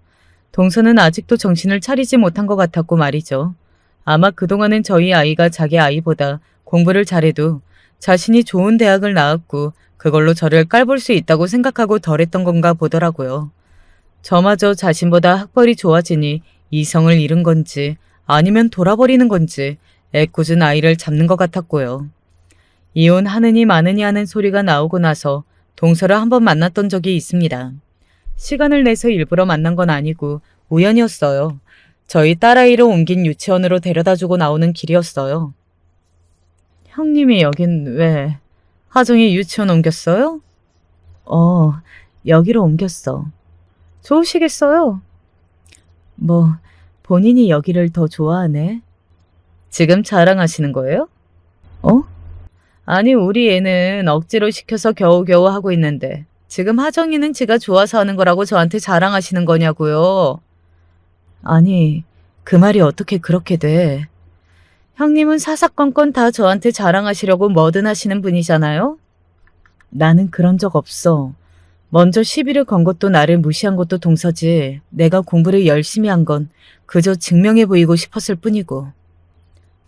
동서는 아직도 정신을 차리지 못한 것 같았고 말이죠. 아마 그동안은 저희 아이가 자기 아이보다 공부를 잘해도 자신이 좋은 대학을 나왔고 그걸로 저를 깔볼 수 있다고 생각하고 덜했던 건가 보더라고요. 저마저 자신보다 학벌이 좋아지니 이성을 잃은 건지 아니면 돌아버리는 건지 애꿎은 아이를 잡는 것 같았고요. 이혼하느니 마느니 하는 소리가 나오고 나서 동서를 한번 만났던 적이 있습니다. 시간을 내서 일부러 만난 건 아니고 우연이었어요. 저희 딸아이를 옮긴 유치원으로 데려다주고 나오는 길이었어요. 형님이 여긴 왜? 하정이 유치원 옮겼어요? 여기로 옮겼어. 좋으시겠어요? 뭐 본인이 여기를 더 좋아하네. 지금 자랑하시는 거예요? 아니 우리 애는 억지로 시켜서 겨우겨우 하고 있는데 지금 하정이는 지가 좋아서 하는 거라고 저한테 자랑하시는 거냐고요. 아니 그 말이 어떻게 그렇게 돼. 형님은 사사건건 다 저한테 자랑하시려고 뭐든 하시는 분이잖아요. 나는 그런 적 없어. 먼저 시비를 건 것도 나를 무시한 것도 동서지. 내가 공부를 열심히 한 건 그저 증명해 보이고 싶었을 뿐이고.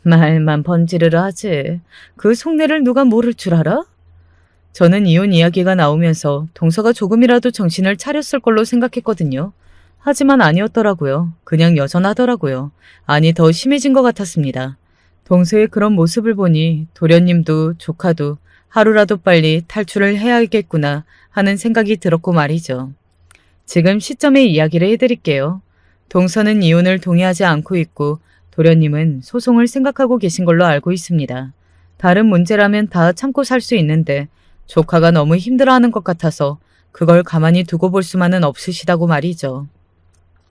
말만 번지르르 하지. 그 속내를 누가 모를 줄 알아? 저는 이혼 이야기가 나오면서 동서가 조금이라도 정신을 차렸을 걸로 생각했거든요. 하지만 아니었더라고요. 그냥 여전하더라고요. 아니 더 심해진 것 같았습니다. 동서의 그런 모습을 보니 도련님도 조카도 하루라도 빨리 탈출을 해야겠구나 하는 생각이 들었고 말이죠. 지금 시점에 이야기를 해드릴게요. 동서는 이혼을 동의하지 않고 있고 도련님은 소송을 생각하고 계신 걸로 알고 있습니다. 다른 문제라면 다 참고 살 수 있는데 조카가 너무 힘들어하는 것 같아서 그걸 가만히 두고 볼 수만은 없으시다고 말이죠.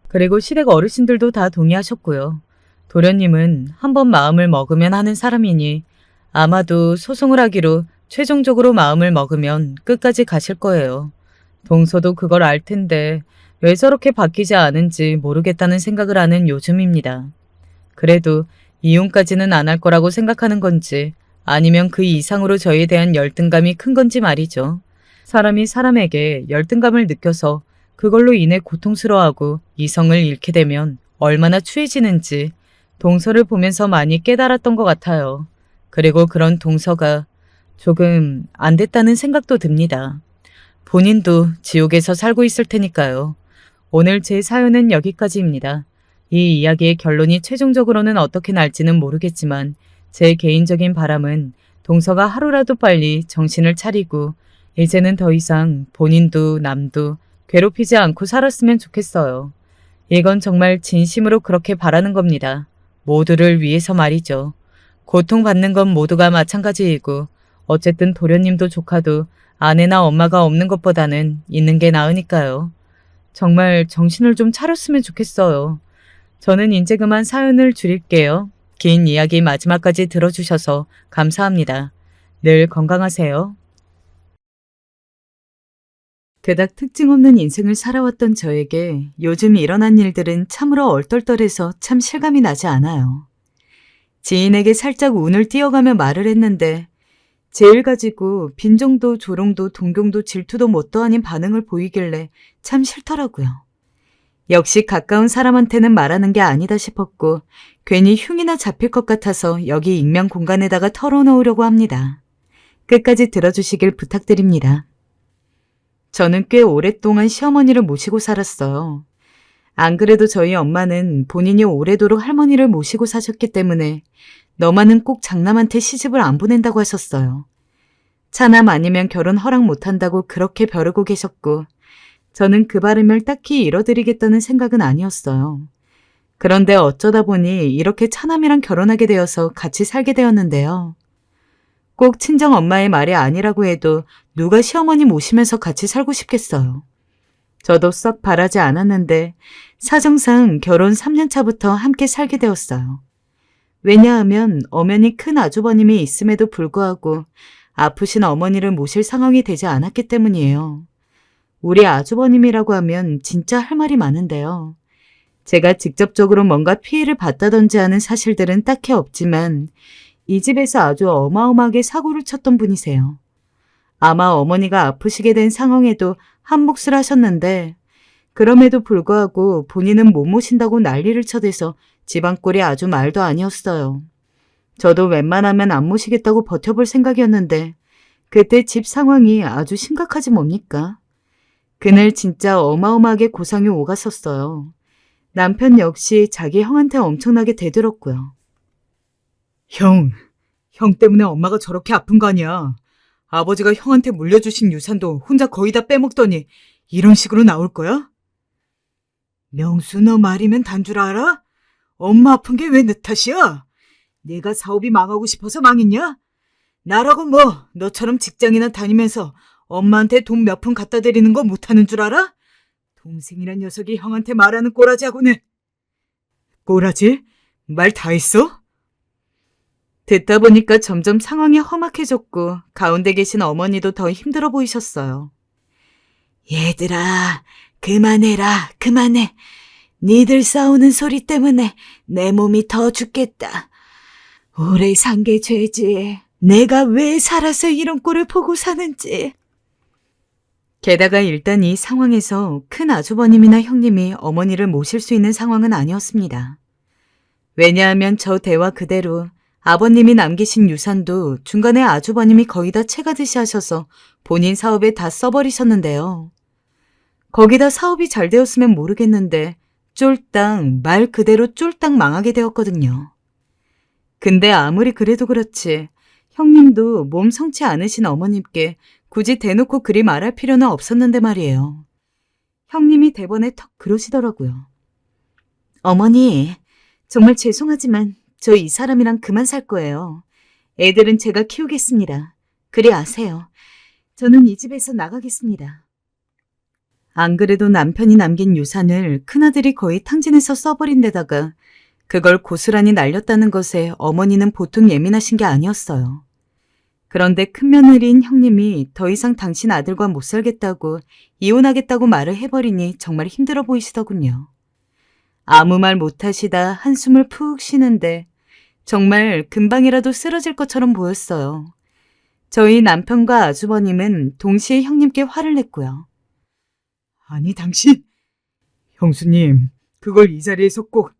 그리고 시댁 어르신들도 다 동의하셨고요. 도련님은 한번 마음을 먹으면 하는 사람이니 아마도 소송을 하기로 최종적으로 마음을 먹으면 끝까지 가실 거예요. 동서도 그걸 알 텐데 왜 저렇게 바뀌지 않은지 모르겠다는 생각을 하는 요즘입니다. 그래도 이혼까지는 안 할 거라고 생각하는 건지 아니면 그 이상으로 저에 대한 열등감이 큰 건지 말이죠. 사람이 사람에게 열등감을 느껴서 그걸로 인해 고통스러워하고 이성을 잃게 되면 얼마나 추해지는지 동서를 보면서 많이 깨달았던 것 같아요. 그리고 그런 동서가 조금 안 됐다는 생각도 듭니다. 본인도 지옥에서 살고 있을 테니까요. 오늘 제 사연은 여기까지입니다. 이 이야기의 결론이 최종적으로는 어떻게 날지는 모르겠지만 제 개인적인 바람은 동서가 하루라도 빨리 정신을 차리고 이제는 더 이상 본인도 남도 괴롭히지 않고 살았으면 좋겠어요. 이건 정말 진심으로 그렇게 바라는 겁니다. 모두를 위해서 말이죠. 고통받는 건 모두가 마찬가지이고 어쨌든 도련님도 조카도 아내나 엄마가 없는 것보다는 있는 게 나으니까요. 정말 정신을 좀 차렸으면 좋겠어요. 저는 이제 그만 사연을 줄일게요. 긴 이야기 마지막까지 들어주셔서 감사합니다. 늘 건강하세요. 그닥 특징 없는 인생을 살아왔던 저에게 요즘 일어난 일들은 참으로 얼떨떨해서 참 실감이 나지 않아요. 지인에게 살짝 운을 띄워가며 말을 했는데 제 일 가지고 빈정도 조롱도 동경도 질투도 뭣도 아닌 반응을 보이길래 참 싫더라고요. 역시 가까운 사람한테는 말하는 게 아니다 싶었고 괜히 흉이나 잡힐 것 같아서 여기 익명 공간에다가 털어놓으려고 합니다. 끝까지 들어주시길 부탁드립니다. 저는 꽤 오랫동안 시어머니를 모시고 살았어요. 안 그래도 저희 엄마는 본인이 오래도록 할머니를 모시고 사셨기 때문에 너만은 꼭 장남한테 시집을 안 보낸다고 하셨어요. 차남 아니면 결혼 허락 못한다고 그렇게 벼르고 계셨고 저는 그 바람을 딱히 이뤄드리겠다는 생각은 아니었어요. 그런데 어쩌다 보니 이렇게 차남이랑 결혼하게 되어서 같이 살게 되었는데요. 꼭 친정 엄마의 말이 아니라고 해도 누가 시어머니 모시면서 같이 살고 싶겠어요. 저도 썩 바라지 않았는데 사정상 결혼 3년 차부터 함께 살게 되었어요. 왜냐하면 엄연히 큰 아주버님이 있음에도 불구하고 아프신 어머니를 모실 상황이 되지 않았기 때문이에요. 우리 아주버님이라고 하면 진짜 할 말이 많은데요. 제가 직접적으로 뭔가 피해를 봤다든지 하는 사실들은 딱히 없지만 이 집에서 아주 어마어마하게 사고를 쳤던 분이세요. 아마 어머니가 아프시게 된 상황에도 한 몫을 하셨는데 그럼에도 불구하고 본인은 못 모신다고 난리를 쳐대서 집안꼴이 아주 말도 아니었어요. 저도 웬만하면 안 모시겠다고 버텨볼 생각이었는데 그때 집 상황이 아주 심각하지 뭡니까? 그날 진짜 어마어마하게 고상이 오갔었어요. 남편 역시 자기 형한테 엄청나게 대들었고요. 형 때문에 엄마가 저렇게 아픈 거 아니야. 아버지가 형한테 물려주신 유산도 혼자 거의 다 빼먹더니 이런 식으로 나올 거야? 명수 너 말이면 단 줄 알아? 엄마 아픈 게 왜 내 탓이야? 내가 사업이 망하고 싶어서 망했냐? 나라고 뭐 너처럼 직장이나 다니면서 엄마한테 돈 몇 푼 갖다 드리는 거 못하는 줄 알아? 동생이란 녀석이 형한테 말하는 꼬라지하고는. 꼬라지? 말 다 했어? 듣다 보니까 점점 상황이 험악해졌고 가운데 계신 어머니도 더 힘들어 보이셨어요. 얘들아, 그만해라, 그만해. 니들 싸우는 소리 때문에 내 몸이 더 죽겠다. 오래 산 게 죄지. 내가 왜 살아서 이런 꼴을 보고 사는지. 게다가 일단 이 상황에서 큰 아주버님이나 형님이 어머니를 모실 수 있는 상황은 아니었습니다. 왜냐하면 저 대화 그대로 아버님이 남기신 유산도 중간에 아주버님이 거의 다 채가듯이 하셔서 본인 사업에 다 써버리셨는데요. 거기다 사업이 잘 되었으면 모르겠는데 쫄딱 말 그대로 쫄딱 망하게 되었거든요. 근데 아무리 그래도 그렇지 형님도 몸 성치 않으신 어머님께 굳이 대놓고 그리 말할 필요는 없었는데 말이에요. 형님이 대번에 턱 그러시더라고요. 어머니, 정말 죄송하지만 저 이 사람이랑 그만 살 거예요. 애들은 제가 키우겠습니다. 그리 아세요. 저는 이 집에서 나가겠습니다. 안 그래도 남편이 남긴 유산을 큰아들이 거의 탕진해서 써버린 데다가 그걸 고스란히 날렸다는 것에 어머니는 보통 예민하신 게 아니었어요. 그런데 큰며느리인 형님이 더 이상 당신 아들과 못 살겠다고 이혼하겠다고 말을 해버리니 정말 힘들어 보이시더군요. 아무 말 못하시다 한숨을 푹 쉬는데 정말 금방이라도 쓰러질 것처럼 보였어요. 저희 남편과 아주버님은 동시에 형님께 화를 냈고요. 아니 당신, 형수님 그걸 이 자리에서 꼭.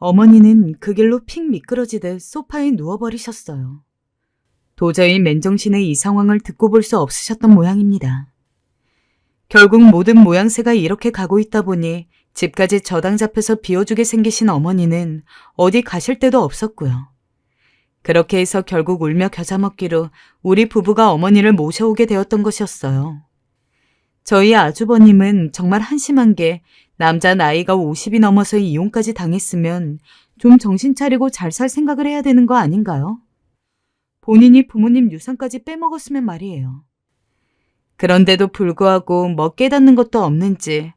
어머니는 그 길로 픽 미끄러지듯 소파에 누워버리셨어요. 도저히 맨정신에 이 상황을 듣고 볼 수 없으셨던 모양입니다. 결국 모든 모양새가 이렇게 가고 있다 보니 집까지 저당 잡혀서 비워주게 생기신 어머니는 어디 가실 데도 없었고요. 그렇게 해서 결국 울며 겨자 먹기로 우리 부부가 어머니를 모셔오게 되었던 것이었어요. 저희 아주버님은 정말 한심한 게 남자 나이가 50이 넘어서 이혼까지 당했으면 좀 정신 차리고 잘 살 생각을 해야 되는 거 아닌가요? 본인이 부모님 유산까지 빼먹었으면 말이에요. 그런데도 불구하고 뭐 깨닫는 것도 없는지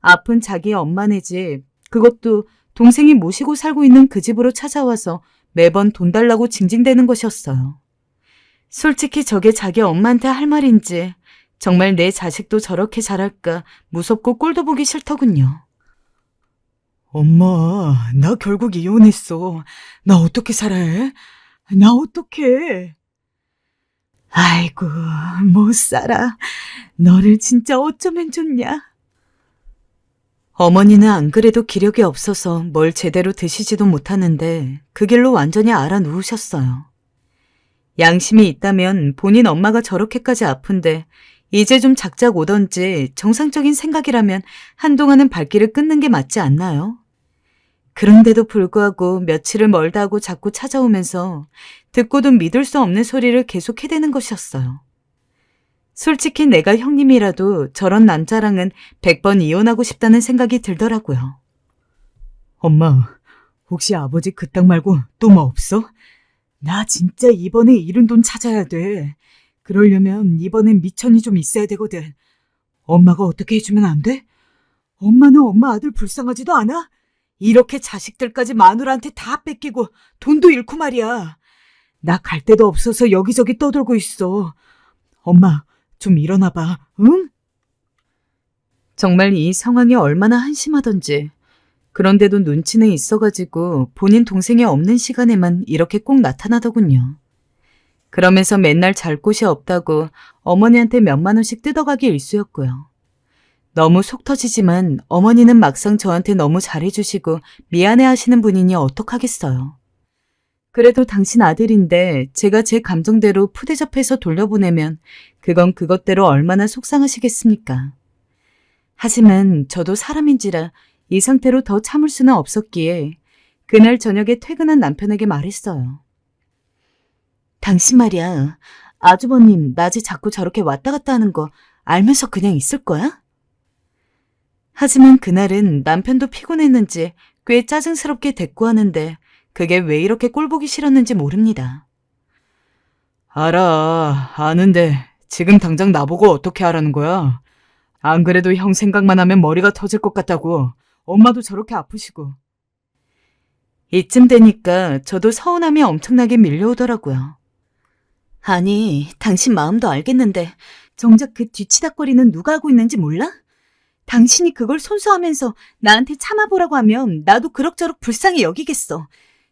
아픈 자기 엄마네 집, 그것도 동생이 모시고 살고 있는 그 집으로 찾아와서 매번 돈 달라고 징징대는 것이었어요. 솔직히 저게 자기 엄마한테 할 말인지 정말 내 자식도 저렇게 자랄까 무섭고 꼴도 보기 싫더군요. 엄마, 나 결국 이혼했어. 나 어떻게 살아야 해? 나 어떡해? 아이고, 못 살아. 너를 진짜 어쩌면 좋냐? 어머니는 안 그래도 기력이 없어서 뭘 제대로 드시지도 못하는데 그 길로 완전히 알아 누우셨어요. 양심이 있다면 본인 엄마가 저렇게까지 아픈데 이제 좀 작작 오던지 정상적인 생각이라면 한동안은 발길을 끊는 게 맞지 않나요? 그런데도 불구하고 며칠을 멀다 하고 자꾸 찾아오면서 듣고도 믿을 수 없는 소리를 계속 해대는 것이었어요. 솔직히 내가 형님이라도 저런 남자랑은 100번 이혼하고 싶다는 생각이 들더라고요. 엄마, 혹시 아버지 그 땅 말고 또 뭐 없어? 나 진짜 이번에 잃은 돈 찾아야 돼. 그러려면 이번엔 미천이 좀 있어야 되거든. 엄마가 어떻게 해주면 안 돼? 엄마는 엄마 아들 불쌍하지도 않아? 이렇게 자식들까지 마누라한테 다 뺏기고 돈도 잃고 말이야. 나 갈 데도 없어서 여기저기 떠돌고 있어. 엄마, 좀 일어나봐, 응? 정말 이 상황이 얼마나 한심하던지. 그런데도 눈치는 있어가지고 본인 동생이 없는 시간에만 이렇게 꼭 나타나더군요. 그러면서 맨날 잘 곳이 없다고 어머니한테 몇만 원씩 뜯어가기 일쑤였고요. 너무 속 터지지만 어머니는 막상 저한테 너무 잘해주시고 미안해하시는 분이니 어떡하겠어요. 그래도 당신 아들인데 제가 제 감정대로 푸대접해서 돌려보내면 그건 그것대로 얼마나 속상하시겠습니까. 하지만 저도 사람인지라 이 상태로 더 참을 수는 없었기에 그날 저녁에 퇴근한 남편에게 말했어요. 당신 말이야, 아주버님 낮에 자꾸 저렇게 왔다 갔다 하는 거 알면서 그냥 있을 거야? 하지만 그날은 남편도 피곤했는지 꽤 짜증스럽게 대꾸하는데 그게 왜 이렇게 꼴보기 싫었는지 모릅니다. 알아, 아는데 지금 당장 나보고 어떻게 하라는 거야? 안 그래도 형 생각만 하면 머리가 터질 것 같다고. 엄마도 저렇게 아프시고. 이쯤 되니까 저도 서운함이 엄청나게 밀려오더라고요. 아니, 당신 마음도 알겠는데 정작 그 뒤치다거리는 누가 하고 있는지 몰라? 당신이 그걸 손수하면서 나한테 참아보라고 하면 나도 그럭저럭 불쌍히 여기겠어.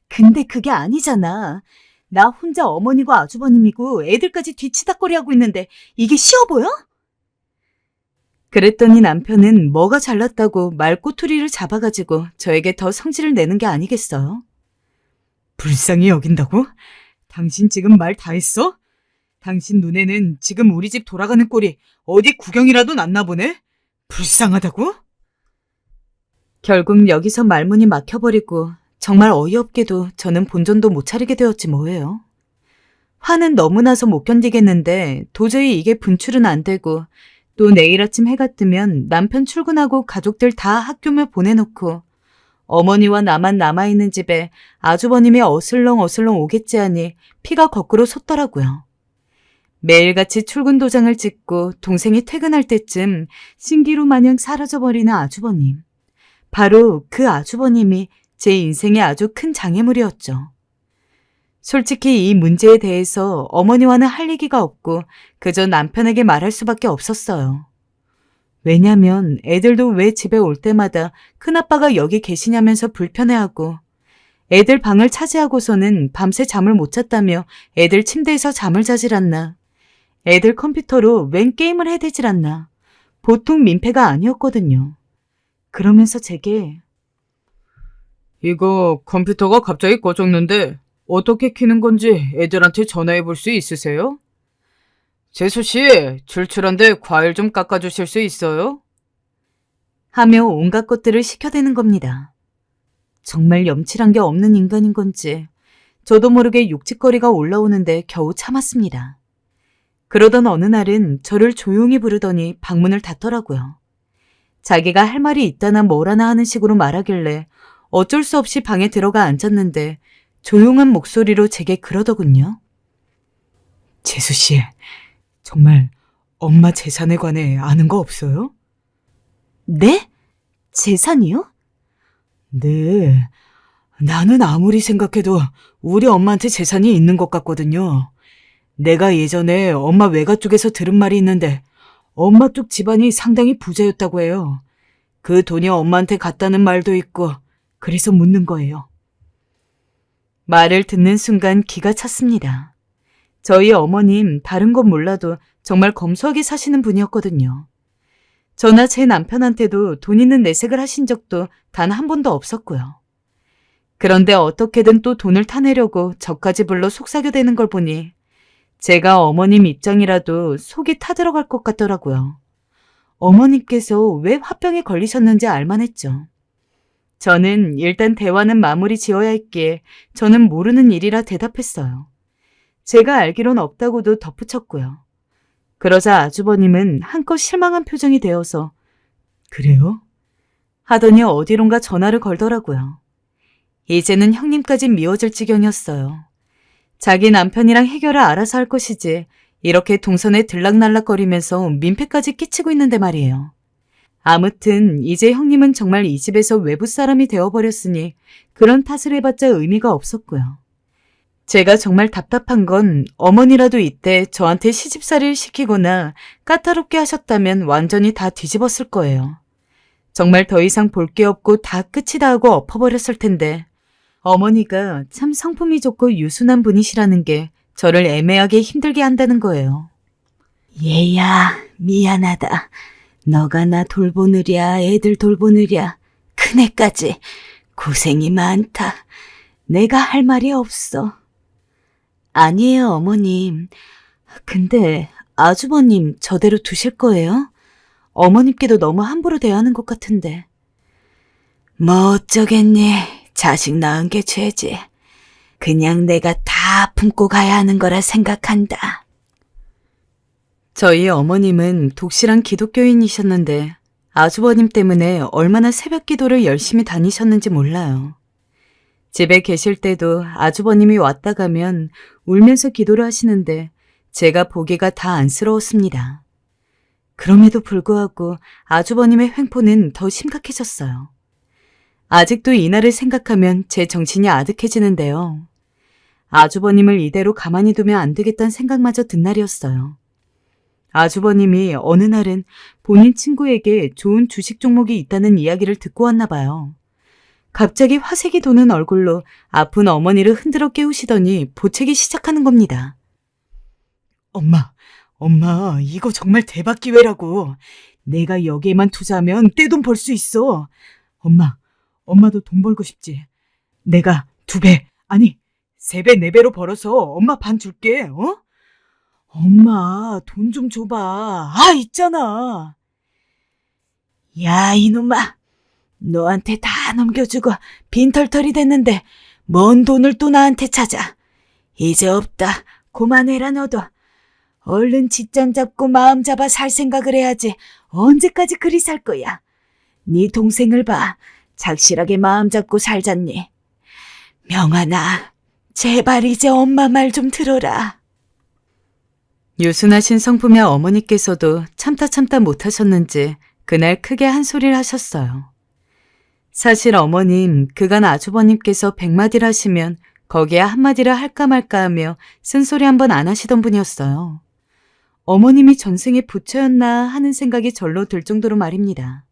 근데 그게 아니잖아. 나 혼자 어머니고 아주버님이고 애들까지 뒤치다거리하고 있는데 이게 쉬워 보여? 그랬더니 남편은 뭐가 잘났다고 말꼬투리를 잡아가지고 저에게 더 성질을 내는 게 아니겠어요? 불쌍히 여긴다고? 당신 지금 말 다 했어? 당신 눈에는 지금 우리 집 돌아가는 꼴이 어디 구경이라도 났나 보네? 불쌍하다고? 결국 여기서 말문이 막혀버리고 정말 어이없게도 저는 본전도 못 차리게 되었지 뭐예요. 화는 너무 나서 못 견디겠는데 도저히 이게 분출은 안 되고 또 내일 아침 해가 뜨면 남편 출근하고 가족들 다 학교며 보내놓고 어머니와 나만 남아있는 집에 아주버님이 어슬렁어슬렁 오겠지 하니 피가 거꾸로 솟더라고요. 매일같이 출근 도장을 찍고 동생이 퇴근할 때쯤 신기루 마냥 사라져버리는 아주버님. 바로 그 아주버님이 제 인생의 아주 큰 장애물이었죠. 솔직히 이 문제에 대해서 어머니와는 할 얘기가 없고 그저 남편에게 말할 수밖에 없었어요. 왜냐면 애들도 왜 집에 올 때마다 큰아빠가 여기 계시냐면서 불편해하고 애들 방을 차지하고서는 밤새 잠을 못 잤다며 애들 침대에서 잠을 자질 않나. 애들 컴퓨터로 웬 게임을 해대질 않나. 보통 민폐가 아니었거든요. 그러면서 제게 이거 컴퓨터가 갑자기 꺼졌는데 어떻게 켜는 건지 애들한테 전화해 볼 수 있으세요? 재수씨, 출출한데 과일 좀 깎아주실 수 있어요? 하며 온갖 것들을 시켜대는 겁니다. 정말 염칠한 게 없는 인간인 건지 저도 모르게 욕짓거리가 올라오는데 겨우 참았습니다. 그러던 어느 날은 저를 조용히 부르더니 방문을 닫더라고요. 자기가 할 말이 있다나 뭐라나 하는 식으로 말하길래 어쩔 수 없이 방에 들어가 앉았는데 조용한 목소리로 제게 그러더군요. 재수씨, 정말 엄마 재산에 관해 아는 거 없어요? 네? 재산이요? 네. 나는 아무리 생각해도 우리 엄마한테 재산이 있는 것 같거든요. 내가 예전에 엄마 외가 쪽에서 들은 말이 있는데 엄마 쪽 집안이 상당히 부자였다고 해요. 그 돈이 엄마한테 갔다는 말도 있고 그래서 묻는 거예요. 말을 듣는 순간 기가 찼습니다. 저희 어머님 다른 건 몰라도 정말 검소하게 사시는 분이었거든요. 저나 제 남편한테도 돈 있는 내색을 하신 적도 단 한 번도 없었고요. 그런데 어떻게든 또 돈을 타내려고 저까지 불러 속삭여대는 걸 보니 제가 어머님 입장이라도 속이 타들어갈 것 같더라고요. 어머님께서 왜 화병에 걸리셨는지 알만했죠. 저는 일단 대화는 마무리 지어야 했기에 저는 모르는 일이라 대답했어요. 제가 알기론 없다고도 덧붙였고요. 그러자 아주버님은 한껏 실망한 표정이 되어서 그래요? 하더니 어디론가 전화를 걸더라고요. 이제는 형님까지 미워질 지경이었어요. 자기 남편이랑 해결을 알아서 할 것이지 이렇게 동선에 들락날락거리면서 민폐까지 끼치고 있는데 말이에요. 아무튼 이제 형님은 정말 이 집에서 외부 사람이 되어버렸으니 그런 탓을 해봤자 의미가 없었고요. 제가 정말 답답한 건 어머니라도 이때 저한테 시집살이를 시키거나 까다롭게 하셨다면 완전히 다 뒤집었을 거예요. 정말 더 이상 볼 게 없고 다 끝이다 하고 엎어버렸을 텐데 어머니가 참 성품이 좋고 유순한 분이시라는 게 저를 애매하게 힘들게 한다는 거예요. 얘야, 미안하다. 너가 나 돌보느랴 애들 돌보느랴 큰애까지 고생이 많다. 내가 할 말이 없어. 아니에요, 어머님. 근데 아주버님 저대로 두실 거예요? 어머님께도 너무 함부로 대하는 것 같은데. 뭐 어쩌겠니. 자식 낳은 게 죄지. 그냥 내가 다 품고 가야 하는 거라 생각한다. 저희 어머님은 독실한 기독교인이셨는데 아주버님 때문에 얼마나 새벽 기도를 열심히 다니셨는지 몰라요. 집에 계실 때도 아주버님이 왔다 가면 울면서 기도를 하시는데 제가 보기가 다 안쓰러웠습니다. 그럼에도 불구하고 아주버님의 횡포는 더 심각해졌어요. 아직도 이날을 생각하면 제 정신이 아득해지는데요. 아주버님을 이대로 가만히 두면 안 되겠다는 생각마저 든 날이었어요. 아주버님이 어느 날은 본인 친구에게 좋은 주식 종목이 있다는 이야기를 듣고 왔나 봐요. 갑자기 화색이 도는 얼굴로 아픈 어머니를 흔들어 깨우시더니 보채기 시작하는 겁니다. 엄마, 이거 정말 대박 기회라고. 내가 여기에만 투자하면 떼돈 벌 수 있어. 엄마도 돈 벌고 싶지. 내가 2배, 아니 3배, 4배로 벌어서 엄마 반 줄게, 어? 엄마, 돈 좀 줘봐. 있잖아. 야, 이놈아. 너한테 다 다 넘겨주고 빈털털이 됐는데 뭔 돈을 또 나한테 찾아. 이제 없다. 그만해라 너도. 얼른 뒷잔 잡고 마음 잡아 살 생각을 해야지. 언제까지 그리 살 거야. 네 동생을 봐. 착실하게 마음 잡고 살잖니. 명아나, 제발 이제 엄마 말 좀 들어라. 유순하신 성품의 어머니께서도 참다 못하셨는지 그날 크게 한 소리를 하셨어요. 사실 어머님, 그간 아주버님께서 100마디를 하시면 거기에 한마디를 할까 말까 하며 쓴소리 한 번 안 하시던 분이었어요. 어머님이 전생에 부처였나 하는 생각이 절로 들 정도로 말입니다.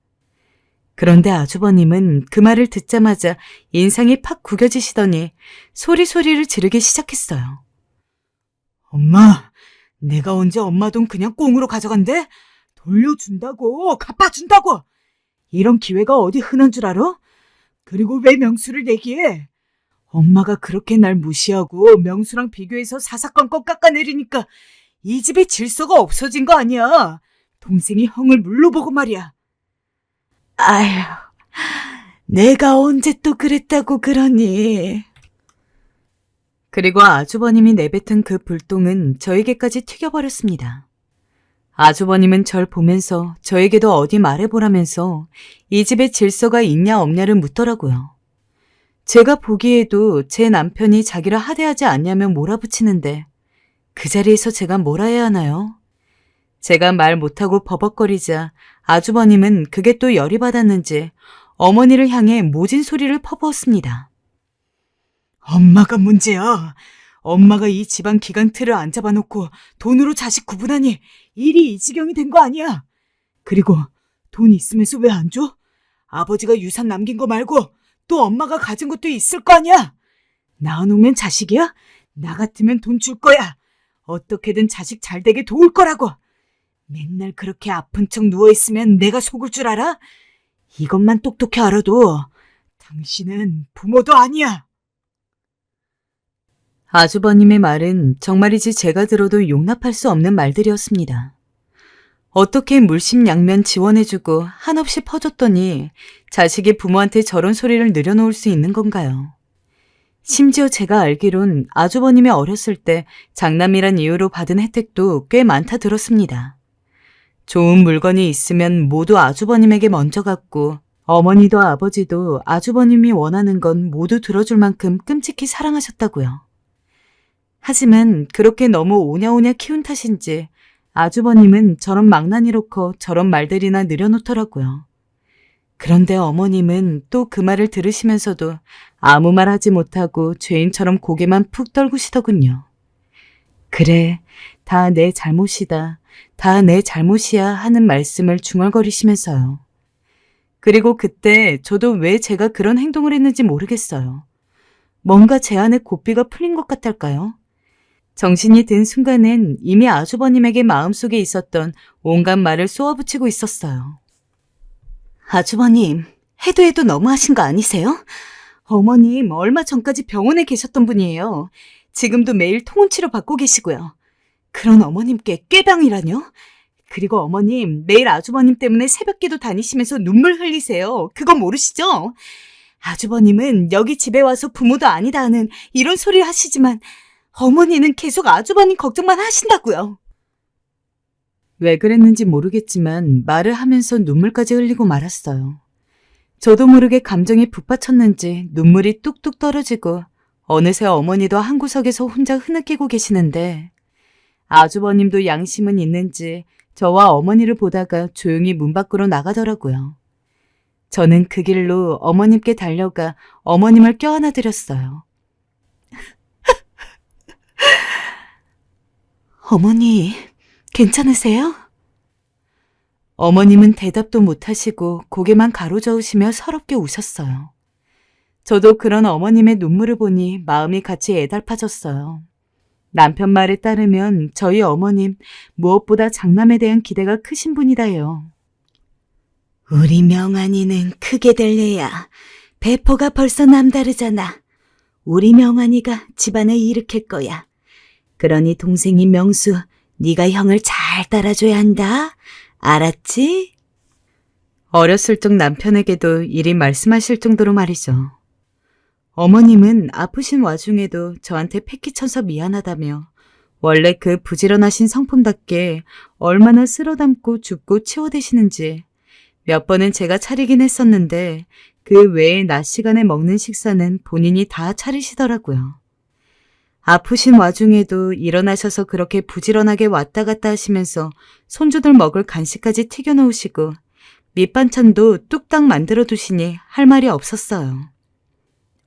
그런데 아주버님은 그 말을 듣자마자 인상이 팍 구겨지시더니 소리를 지르기 시작했어요. 엄마, 내가 언제 엄마 돈 그냥 꽁으로 가져간대? 돌려준다고, 갚아준다고. 이런 기회가 어디 흔한 줄 알아? 그리고 왜 명수를 얘기해? 엄마가 그렇게 날 무시하고 명수랑 비교해서 사사건건 깎아내리니까 이 집에 질서가 없어진 거 아니야. 동생이 형을 물러보고 말이야. 아휴, 내가 언제 또 그랬다고 그러니. 그리고 아주버님이 내뱉은 그 불똥은 저에게까지 튀겨버렸습니다. 아주버님은 절 보면서 저에게도 어디 말해보라면서 이 집에 질서가 있냐 없냐를 묻더라고요. 제가 보기에도 제 남편이 자기를 하대하지 않냐며 몰아붙이는데 그 자리에서 제가 뭐라 해야 하나요? 제가 말 못하고 버벅거리자 아주버님은 그게 또 열이 받았는지 어머니를 향해 모진 소리를 퍼부었습니다. 엄마가 문제야. 엄마가 이 집안 기강 틀을 안 잡아놓고 돈으로 자식 구분하니 일이 이 지경이 된 거 아니야. 그리고 돈 있으면서 왜 안 줘? 아버지가 유산 남긴 거 말고 또 엄마가 가진 것도 있을 거 아니야. 낳아놓으면 자식이야? 나 같으면 돈 줄 거야. 어떻게든 자식 잘 되게 도울 거라고. 맨날 그렇게 아픈 척 누워있으면 내가 속을 줄 알아? 이것만 똑똑히 알아도 당신은 부모도 아니야. 아주버님의 말은 정말이지 제가 들어도 용납할 수 없는 말들이었습니다. 어떻게 물심양면 지원해주고 한없이 퍼줬더니 자식이 부모한테 저런 소리를 늘여놓을 수 있는 건가요? 심지어 제가 알기론 아주버님이 어렸을 때 장남이란 이유로 받은 혜택도 꽤 많다 들었습니다. 좋은 물건이 있으면 모두 아주버님에게 먼저 갔고 어머니도 아버지도 아주버님이 원하는 건 모두 들어줄 만큼 끔찍히 사랑하셨다고요. 하지만 그렇게 너무 오냐오냐 키운 탓인지 아주버님은 저런 망나니 놓고 저런 말들이나 늘여놓더라고요. 그런데 어머님은 또 그 말을 들으시면서도 아무 말 하지 못하고 죄인처럼 고개만 푹 떨구시더군요. 그래, 다 내 잘못이다. 다 내 잘못이야 하는 말씀을 중얼거리시면서요. 그리고 그때 저도 왜 제가 그런 행동을 했는지 모르겠어요. 뭔가 제 안에 고삐가 풀린 것 같달까요? 정신이 든 순간엔 이미 아주버님에게 마음속에 있었던 온갖 말을 쏘아붙이고 있었어요. 아주버님, 해도 너무하신 거 아니세요? 어머님 얼마 전까지 병원에 계셨던 분이에요. 지금도 매일 통원치료 받고 계시고요. 그런 어머님께 꾀병이라뇨? 그리고 어머님 매일 아주버님 때문에 새벽기도 다니시면서 눈물 흘리세요. 그거 모르시죠? 아주버님은 여기 집에 와서 부모도 아니다 하는 이런 소리를 하시지만 어머니는 계속 아주버님 걱정만 하신다고요. 왜 그랬는지 모르겠지만 말을 하면서 눈물까지 흘리고 말았어요. 저도 모르게 감정이 북받쳤는지 눈물이 뚝뚝 떨어지고 어느새 어머니도 한 구석에서 혼자 흐느끼고 계시는데 아주버님도 양심은 있는지 저와 어머니를 보다가 조용히 문 밖으로 나가더라고요. 저는 그 길로 어머님께 달려가 어머님을 껴안아 드렸어요. 어머니, 괜찮으세요? 어머님은 대답도 못하시고 고개만 가로저으시며 서럽게 우셨어요. 저도 그런 어머님의 눈물을 보니 마음이 같이 애달파졌어요. 남편 말에 따르면 저희 어머님 무엇보다 장남에 대한 기대가 크신 분이다요. 우리 명환이는 크게 될래야 배포가 벌써 남다르잖아. 우리 명환이가 집안을 일으킬 거야. 그러니 동생이 명수, 네가 형을 잘 따라줘야 한다. 알았지? 어렸을 적 남편에게도 이리 말씀하실 정도로 말이죠. 어머님은 아프신 와중에도 저한테 패기쳐서 미안하다며 원래 그 부지런하신 성품답게 얼마나 쓸어담고 줍고 치워대시는지 몇 번은 제가 차리긴 했었는데 그 외에 낮 시간에 먹는 식사는 본인이 다 차리시더라고요. 아프신 와중에도 일어나셔서 그렇게 부지런하게 왔다 갔다 하시면서 손주들 먹을 간식까지 튀겨놓으시고 밑반찬도 뚝딱 만들어 두시니 할 말이 없었어요.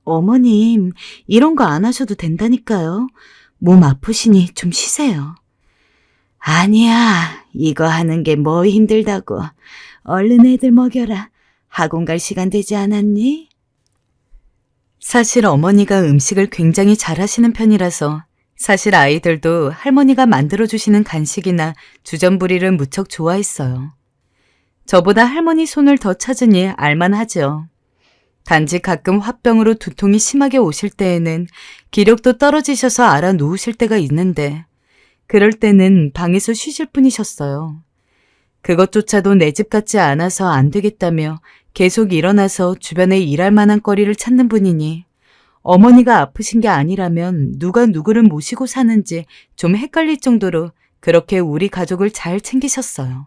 어머님, 이런 거 안 하셔도 된다니까요. 몸 아프시니 좀 쉬세요. 아니야, 이거 하는 게 뭐 힘들다고. 얼른 애들 먹여라. 학원 갈 시간 되지 않았니? 사실 어머니가 음식을 굉장히 잘하시는 편이라서 사실 아이들도 할머니가 만들어주시는 간식이나 주전부리를 무척 좋아했어요. 저보다 할머니 손을 더 찾으니 알만하죠. 단지 가끔 화병으로 두통이 심하게 오실 때에는 기력도 떨어지셔서 알아 누우실 때가 있는데 그럴 때는 방에서 쉬실 뿐이셨어요. 그것조차도 내 집 같지 않아서 안 되겠다며 계속 일어나서 주변에 일할 만한 거리를 찾는 분이니 어머니가 아프신 게 아니라면 누가 누구를 모시고 사는지 좀 헷갈릴 정도로 그렇게 우리 가족을 잘 챙기셨어요.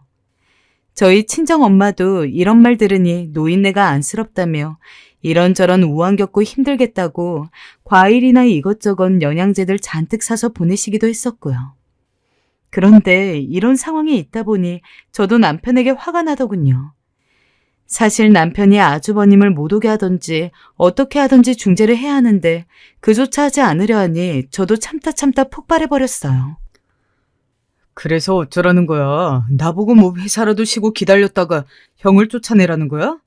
저희 친정엄마도 이런 말 들으니 노인네가 안쓰럽다며 이런저런 우한 겪고 힘들겠다고 과일이나 이것저것 영양제들 잔뜩 사서 보내시기도 했었고요. 그런데 이런 상황이 있다 보니 저도 남편에게 화가 나더군요. 사실 남편이 아주버님을 못 오게 하던지 어떻게 하던지 중재를 해야 하는데 그조차 하지 않으려 하니 저도 참다 폭발해버렸어요. 그래서 어쩌라는 거야? 나보고 뭐 회사라도 쉬고 기다렸다가 형을 쫓아내라는 거야?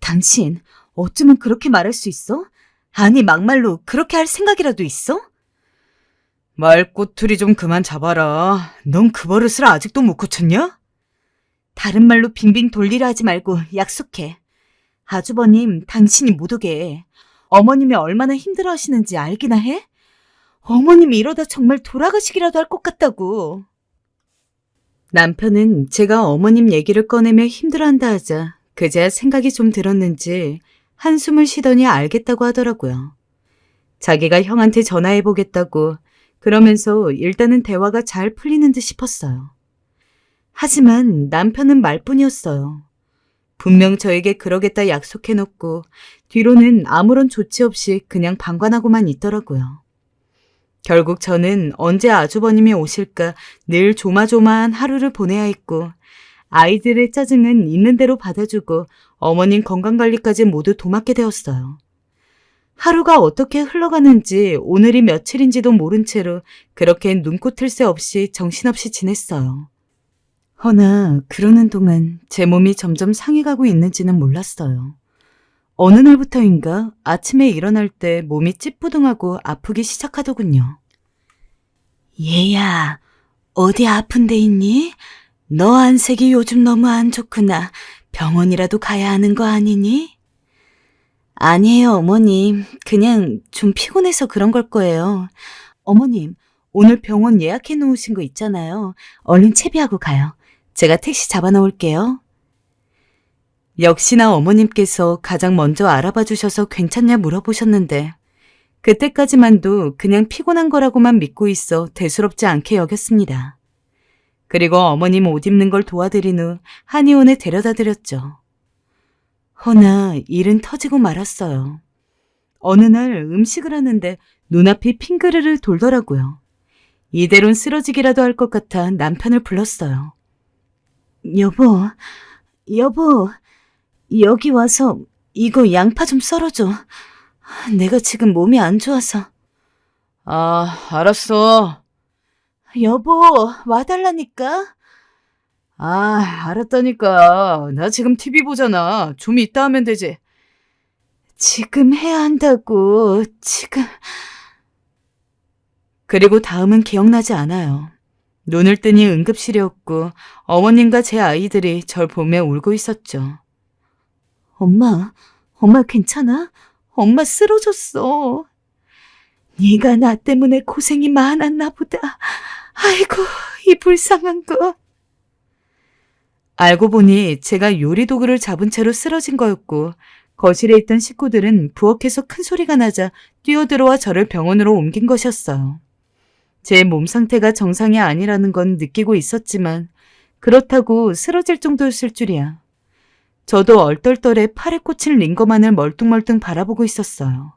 당신 어쩌면 그렇게 말할 수 있어? 아니 막말로 그렇게 할 생각이라도 있어? 말꼬투리 좀 그만 잡아라. 넌 그 버릇을 아직도 못 고쳤냐? 다른 말로 빙빙 돌리려 하지 말고 약속해. 아주버님 당신이 못 오게 해. 어머님이 얼마나 힘들어 하시는지 알기나 해? 어머님이 이러다 정말 돌아가시기라도 할 것 같다고. 남편은 제가 어머님 얘기를 꺼내며 힘들어한다 하자 그제야 생각이 좀 들었는지 한숨을 쉬더니 알겠다고 하더라고요. 자기가 형한테 전화해보겠다고 그러면서 일단은 대화가 잘 풀리는 듯 싶었어요. 하지만 남편은 말뿐이었어요. 분명 저에게 그러겠다 약속해놓고 뒤로는 아무런 조치 없이 그냥 방관하고만 있더라고요. 결국 저는 언제 아주버님이 오실까 늘 조마조마한 하루를 보내야 했고 아이들의 짜증은 있는 대로 받아주고 어머님 건강관리까지 모두 도맡게 되었어요. 하루가 어떻게 흘러가는지 오늘이 며칠인지도 모른 채로 그렇게 눈코 틀 새 없이 정신없이 지냈어요. 허나 그러는 동안 제 몸이 점점 상해가고 있는지는 몰랐어요. 어느 날부터인가 아침에 일어날 때 몸이 찌뿌둥하고 아프기 시작하더군요. 얘야, 어디 아픈 데 있니? 너 안색이 요즘 너무 안 좋구나. 병원이라도 가야 하는 거 아니니? 아니에요, 어머님. 그냥 좀 피곤해서 그런 걸 거예요. 어머님, 오늘 병원 예약해 놓으신 거 있잖아요. 얼른 채비하고 가요. 제가 택시 잡아 놓을게요. 역시나 어머님께서 가장 먼저 알아봐 주셔서 괜찮냐 물어보셨는데 그때까지만도 그냥 피곤한 거라고만 믿고 있어 대수롭지 않게 여겼습니다. 그리고 어머님 옷 입는 걸 도와드린 후 한의원에 데려다 드렸죠. 허나 일은 터지고 말았어요. 어느 날 음식을 하는데 눈앞이 핑그르르 돌더라고요. 이대론 쓰러지기라도 할 것 같아 남편을 불렀어요. 여보, 여기 와서 이거 양파 좀 썰어줘. 내가 지금 몸이 안 좋아서. 아, 알았어. 여보, 와달라니까. 아, 알았다니까. 나 지금 TV 보잖아. 좀 이따 하면 되지. 지금 해야 한다고, 지금. 그리고 다음은 기억나지 않아요. 눈을 뜨니 응급실이었고 어머님과 제 아이들이 절 보며 울고 있었죠. 엄마 괜찮아? 엄마 쓰러졌어. 네가 나 때문에 고생이 많았나 보다. 아이고, 이 불쌍한 거. 알고 보니 제가 요리 도구를 잡은 채로 쓰러진 거였고 거실에 있던 식구들은 부엌에서 큰 소리가 나자 뛰어들어와 저를 병원으로 옮긴 것이었어요. 제 몸 상태가 정상이 아니라는 건 느끼고 있었지만 그렇다고 쓰러질 정도였을 줄이야. 저도 얼떨떨해 팔에 꽂힌 링거만을 멀뚱멀뚱 바라보고 있었어요.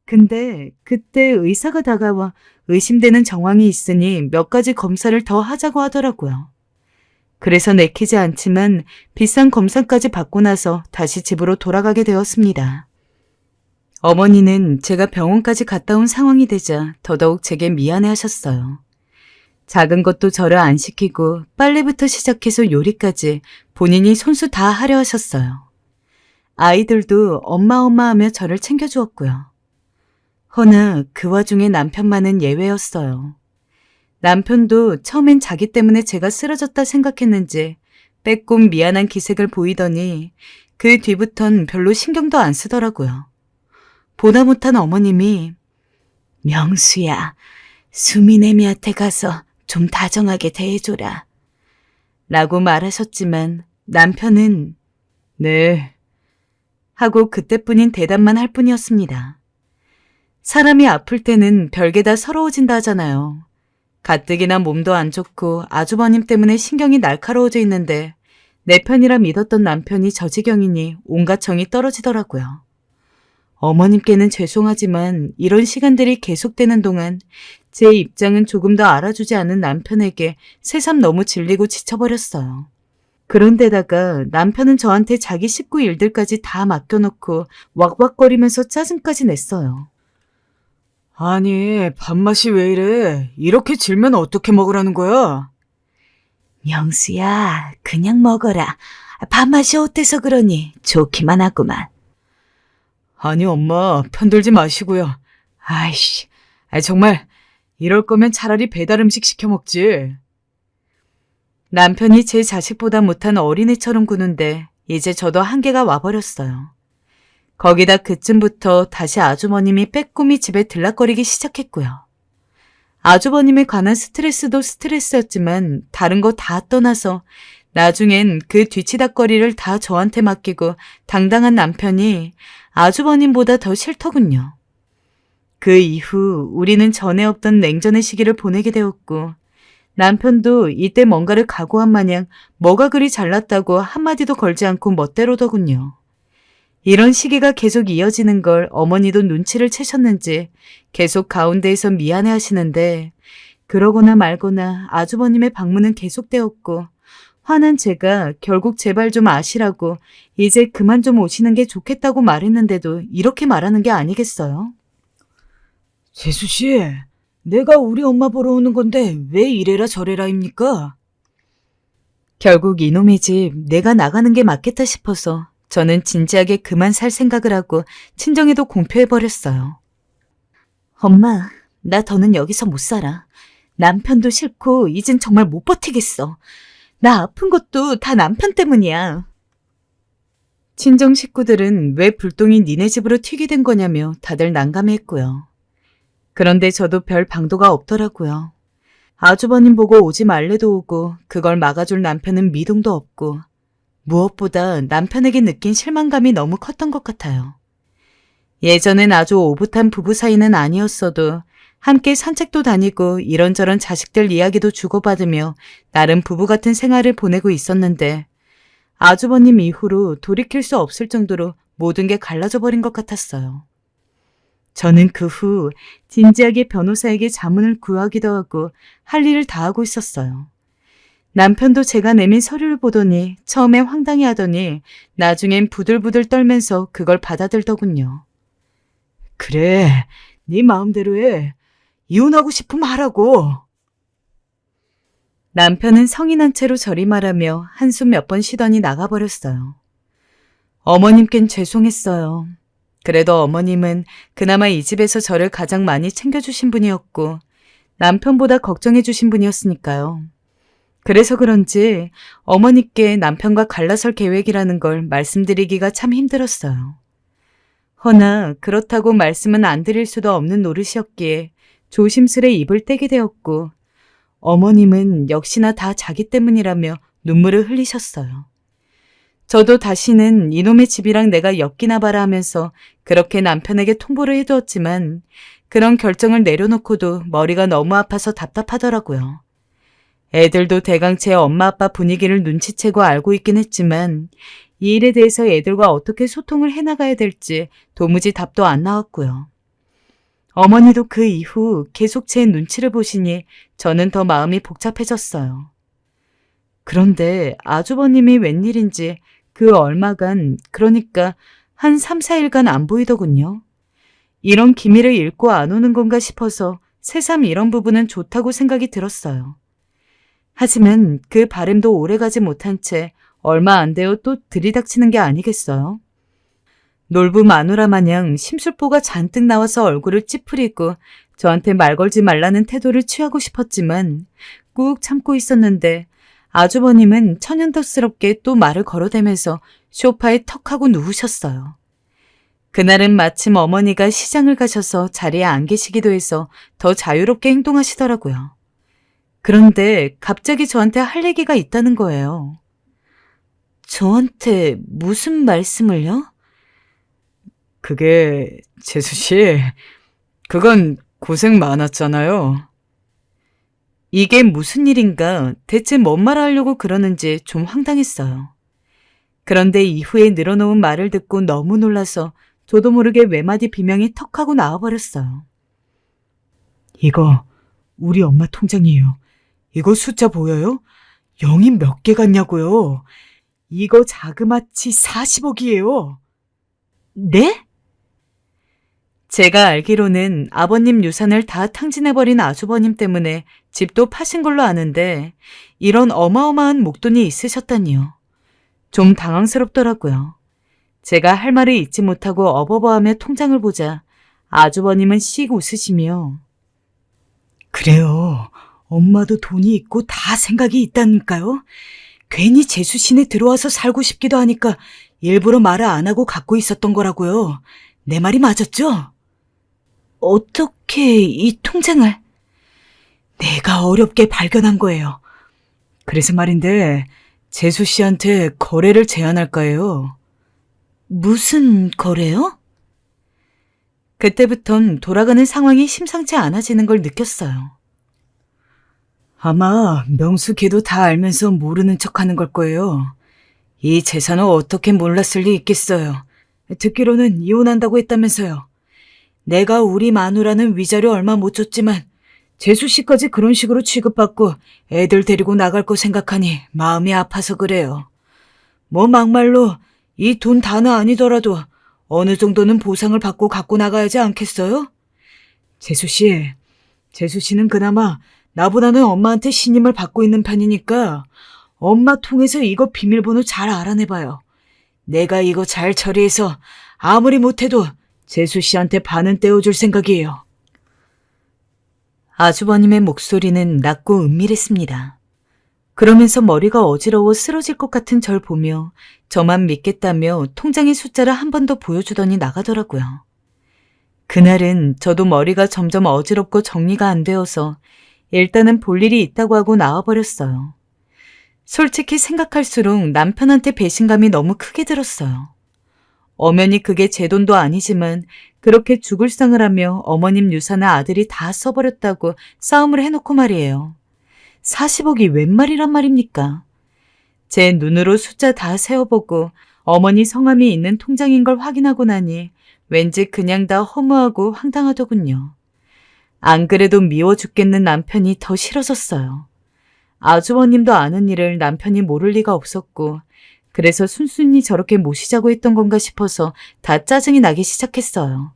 근데 그때 의사가 다가와 의심되는 정황이 있으니 몇 가지 검사를 더 하자고 하더라고요. 그래서 내키지 않지만 비싼 검사까지 받고 나서 다시 집으로 돌아가게 되었습니다. 어머니는 제가 병원까지 갔다 온 상황이 되자 더더욱 제게 미안해하셨어요. 작은 것도 저를 안 시키고 빨래부터 시작해서 요리까지 본인이 손수 다 하려 하셨어요. 아이들도 엄마 하며 저를 챙겨주었고요. 허나 그 와중에 남편만은 예외였어요. 남편도 처음엔 자기 때문에 제가 쓰러졌다 생각했는지 빼꼼 미안한 기색을 보이더니 그 뒤부턴 별로 신경도 안 쓰더라고요. 보다 못한 어머님이 명수야, 수미애미한테 가서 좀 다정하게 대해줘라 라고 말하셨지만 남편은 네 하고 그때뿐인 대답만 할 뿐이었습니다. 사람이 아플 때는 별게 다 서러워진다 하잖아요. 가뜩이나 몸도 안 좋고 아주버님 때문에 신경이 날카로워져 있는데 내 편이라 믿었던 남편이 저 지경이니 온갖 정이 떨어지더라고요. 어머님께는 죄송하지만 이런 시간들이 계속되는 동안 제 입장은 조금 더 알아주지 않은 남편에게 새삼 너무 질리고 지쳐버렸어요. 그런데다가 남편은 저한테 자기 식구 일들까지 다 맡겨놓고 왁왁거리면서 짜증까지 냈어요. 아니, 밥맛이 왜 이래? 이렇게 질면 어떻게 먹으라는 거야? 명수야, 그냥 먹어라. 밥맛이 어때서 그러니? 좋기만 하구만. 아니, 엄마, 편들지 마시고요. 아이씨, 정말 이럴 거면 차라리 배달 음식 시켜 먹지. 남편이 제 자식보다 못한 어린애처럼 구는데 이제 저도 한계가 와버렸어요. 거기다 그쯤부터 다시 아주버님이 빼꼼히 집에 들락거리기 시작했고요. 아주버님에 관한 스트레스도 스트레스였지만 다른 거 다 떠나서 나중엔 그 뒤치다거리를 다 저한테 맡기고 당당한 남편이 아주버님보다 더 싫더군요. 그 이후 우리는 전에 없던 냉전의 시기를 보내게 되었고 남편도 이때 뭔가를 각오한 마냥 뭐가 그리 잘났다고 한마디도 걸지 않고 멋대로더군요. 이런 시기가 계속 이어지는 걸 어머니도 눈치를 채셨는지 계속 가운데에서 미안해 하시는데 그러거나 말거나 아주버님의 방문은 계속되었고 화난 제가 결국 제발 좀 아시라고 이제 그만 좀 오시는 게 좋겠다고 말했는데도 이렇게 말하는 게 아니겠어요? 재수씨, 내가 우리 엄마 보러 오는 건데 왜 이래라 저래라입니까? 결국 이놈의 집 내가 나가는 게 맞겠다 싶어서 저는 진지하게 그만 살 생각을 하고 친정에도 공표해버렸어요. 엄마, 나 더는 여기서 못 살아. 남편도 싫고 이젠 정말 못 버티겠어. 나 아픈 것도 다 남편 때문이야. 친정 식구들은 왜 불똥이 니네 집으로 튀게 된 거냐며 다들 난감해했고요. 그런데 저도 별 방도가 없더라고요. 아주버님 보고 오지 말래도 오고 그걸 막아줄 남편은 미동도 없고 무엇보다 남편에게 느낀 실망감이 너무 컸던 것 같아요. 예전엔 아주 오붓한 부부 사이는 아니었어도 함께 산책도 다니고 이런저런 자식들 이야기도 주고받으며 나름 부부 같은 생활을 보내고 있었는데 아주버님 이후로 돌이킬 수 없을 정도로 모든 게 갈라져 버린 것 같았어요. 저는 그 후 진지하게 변호사에게 자문을 구하기도 하고 할 일을 다 하고 있었어요. 남편도 제가 내민 서류를 보더니 처음에 황당해 하더니 나중엔 부들부들 떨면서 그걸 받아들더군요. 그래, 네 마음대로 해. 이혼하고 싶으면 하라고. 남편은 성이 난 채로 저리 말하며 한숨 몇 번 쉬더니 나가버렸어요. 어머님께는 죄송했어요. 그래도 어머님은 그나마 이 집에서 저를 가장 많이 챙겨주신 분이었고 남편보다 걱정해주신 분이었으니까요. 그래서 그런지 어머니께 남편과 갈라설 계획이라는 걸 말씀드리기가 참 힘들었어요. 허나 그렇다고 말씀은 안 드릴 수도 없는 노릇이었기에 조심스레 입을 떼게 되었고 어머님은 역시나 다 자기 때문이라며 눈물을 흘리셨어요. 저도 다시는 이놈의 집이랑 내가 엮이나 봐라 하면서 그렇게 남편에게 통보를 해두었지만 그런 결정을 내려놓고도 머리가 너무 아파서 답답하더라고요. 애들도 대강 제 엄마 아빠 분위기를 눈치채고 알고 있긴 했지만 이 일에 대해서 애들과 어떻게 소통을 해나가야 될지 도무지 답도 안 나왔고요. 어머니도 그 이후 계속 제 눈치를 보시니 저는 더 마음이 복잡해졌어요. 그런데 아주버님이 웬일인지 그 얼마간, 그러니까 한 3, 4일간 안 보이더군요. 이런 기미를 읽고 안 오는 건가 싶어서 새삼 이런 부분은 좋다고 생각이 들었어요. 하지만 그 바람도 오래가지 못한 채 얼마 안 되어 또 들이닥치는 게 아니겠어요? 놀부 마누라 마냥 심술보가 잔뜩 나와서 얼굴을 찌푸리고 저한테 말 걸지 말라는 태도를 취하고 싶었지만 꾹 참고 있었는데 아주버님은 천연덕스럽게 또 말을 걸어대면서 소파에 턱 하고 누우셨어요. 그날은 마침 어머니가 시장을 가셔서 자리에 안 계시기도 해서 더 자유롭게 행동하시더라고요. 그런데 갑자기 저한테 할 얘기가 있다는 거예요. 저한테 무슨 말씀을요? 그게 재수 씨, 그건 고생 많았잖아요. 이게 무슨 일인가 대체 뭔 말을 하려고 그러는지 좀 황당했어요. 그런데 이후에 늘어놓은 말을 듣고 너무 놀라서 저도 모르게 외마디 비명이 턱 하고 나와버렸어요. 이거 우리 엄마 통장이에요. 이거 숫자 보여요? 0이 몇 개 같냐고요. 이거 자그마치 40억이에요. 네? 제가 알기로는 아버님 유산을 다 탕진해버린 아주버님 때문에 집도 파신 걸로 아는데 이런 어마어마한 목돈이 있으셨다니요. 좀 당황스럽더라고요. 제가 할 말을 잊지 못하고 어버버하며 통장을 보자 아주버님은 씩 웃으시며 그래요. 엄마도 돈이 있고 다 생각이 있다니까요. 괜히 재수신에 들어와서 살고 싶기도 하니까 일부러 말을 안 하고 갖고 있었던 거라고요. 내 말이 맞았죠? 어떻게 이 통장을? 내가 어렵게 발견한 거예요. 그래서 말인데 재수 씨한테 거래를 제안할까 해요. 무슨 거래요? 그때부턴 돌아가는 상황이 심상치 않아지는 걸 느꼈어요. 아마 명수 걔도 다 알면서 모르는 척하는 걸 거예요. 이 재산을 어떻게 몰랐을 리 있겠어요. 듣기로는 이혼한다고 했다면서요. 내가 우리 마누라는 위자료 얼마 못 줬지만 재수 씨까지 그런 식으로 취급받고 애들 데리고 나갈 거 생각하니 마음이 아파서 그래요. 뭐 막말로 이 돈 다는 아니더라도 어느 정도는 보상을 받고 갖고 나가야지 않겠어요? 재수 씨는 그나마 나보다는 엄마한테 신임을 받고 있는 편이니까 엄마 통해서 이거 비밀번호 잘 알아내봐요. 내가 이거 잘 처리해서 아무리 못해도 재수 씨한테 반은 떼어줄 생각이에요. 아주버님의 목소리는 낮고 은밀했습니다. 그러면서 머리가 어지러워 쓰러질 것 같은 절 보며 저만 믿겠다며 통장의 숫자를 한 번 더 보여주더니 나가더라고요. 그날은 저도 머리가 점점 어지럽고 정리가 안 되어서 일단은 볼 일이 있다고 하고 나와버렸어요. 솔직히 생각할수록 남편한테 배신감이 너무 크게 들었어요. 엄연히 그게 제 돈도 아니지만 그렇게 죽을 상을 하며 어머님 유산을 아들이 다 써버렸다고 싸움을 해놓고 말이에요. 40억이 웬 말이란 말입니까? 제 눈으로 숫자 다 세어보고 어머니 성함이 있는 통장인 걸 확인하고 나니 왠지 그냥 다 허무하고 황당하더군요. 안 그래도 미워 죽겠는 남편이 더 싫어졌어요. 아주버님도 아는 일을 남편이 모를 리가 없었고 그래서 순순히 저렇게 모시자고 했던 건가 싶어서 다 짜증이 나기 시작했어요.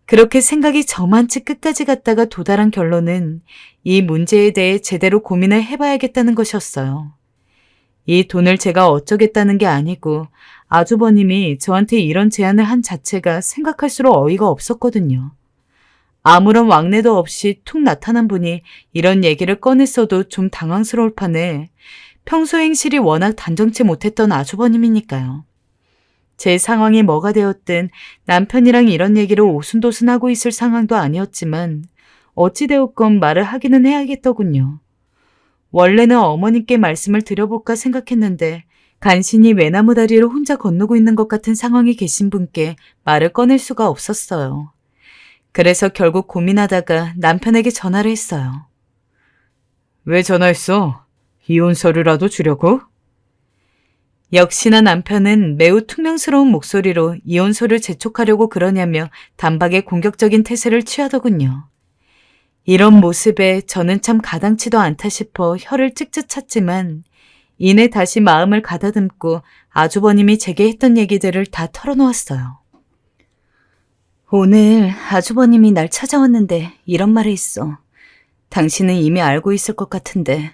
그렇게 생각이 저만치 끝까지 갔다가 도달한 결론은 이 문제에 대해 제대로 고민을 해봐야겠다는 것이었어요. 이 돈을 제가 어쩌겠다는 게 아니고 아주버님이 저한테 이런 제안을 한 자체가 생각할수록 어이가 없었거든요. 아무런 왕래도 없이 툭 나타난 분이 이런 얘기를 꺼냈어도 좀 당황스러울 판에 평소 행실이 워낙 단정치 못했던 아주버님이니까요. 제 상황이 뭐가 되었든 남편이랑 이런 얘기를 오순도순하고 있을 상황도 아니었지만 어찌되었건 말을 하기는 해야겠더군요. 원래는 어머님께 말씀을 드려볼까 생각했는데 간신히 외나무 다리를 혼자 건너고 있는 것 같은 상황에 계신 분께 말을 꺼낼 수가 없었어요. 그래서 결국 고민하다가 남편에게 전화를 했어요. 왜 전화했어? 이혼 서류라도 주려고? 역시나 남편은 매우 퉁명스러운 목소리로 이혼서를 재촉하려고 그러냐며 단박에 공격적인 태세를 취하더군요. 이런 모습에 저는 참 가당치도 않다 싶어 혀를 찍찍 찼지만 이내 다시 마음을 가다듬고 아주버님이 제게 했던 얘기들을 다 털어놓았어요. 오늘 아주버님이 날 찾아왔는데 이런 말을 했어. 당신은 이미 알고 있을 것 같은데.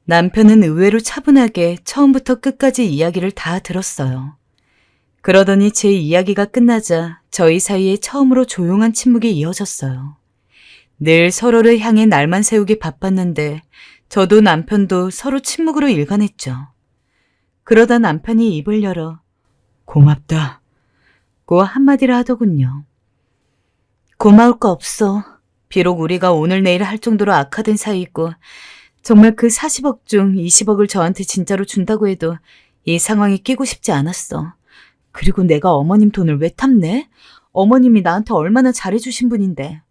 남편은 의외로 차분하게 처음부터 끝까지 이야기를 다 들었어요. 그러더니 제 이야기가 끝나자 저희 사이에 처음으로 조용한 침묵이 이어졌어요. 늘 서로를 향해 날만 세우기 바빴는데 저도 남편도 서로 침묵으로 일관했죠. 그러다 남편이 입을 열어 고맙다 고 한마디를 하더군요. 고마울 거 없어. 비록 우리가 오늘 내일 할 정도로 악화된 사이이고 정말 그 40억 중 20억을 저한테 진짜로 준다고 해도 이 상황에 끼고 싶지 않았어. 그리고 내가 어머님 돈을 왜 탐내? 어머님이 나한테 얼마나 잘해주신 분인데.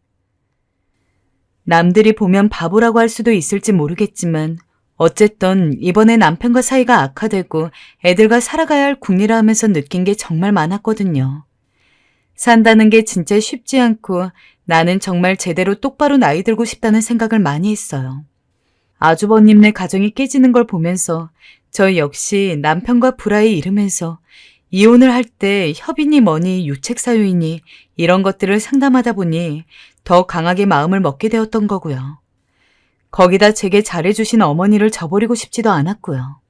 남들이 보면 바보라고 할 수도 있을지 모르겠지만 어쨌든 이번에 남편과 사이가 악화되고 애들과 살아가야 할 궁리라 하면서 느낀 게 정말 많았거든요. 산다는 게 진짜 쉽지 않고 나는 정말 제대로 똑바로 나이 들고 싶다는 생각을 많이 했어요. 아주버님네 가정이 깨지는 걸 보면서 저 역시 남편과 불화에 이르면서 이혼을 할 때 협의니 뭐니 유책사유이니 이런 것들을 상담하다 보니 더 강하게 마음을 먹게 되었던 거고요. 거기다 제게 잘해주신 어머니를 저버리고 싶지도 않았고요.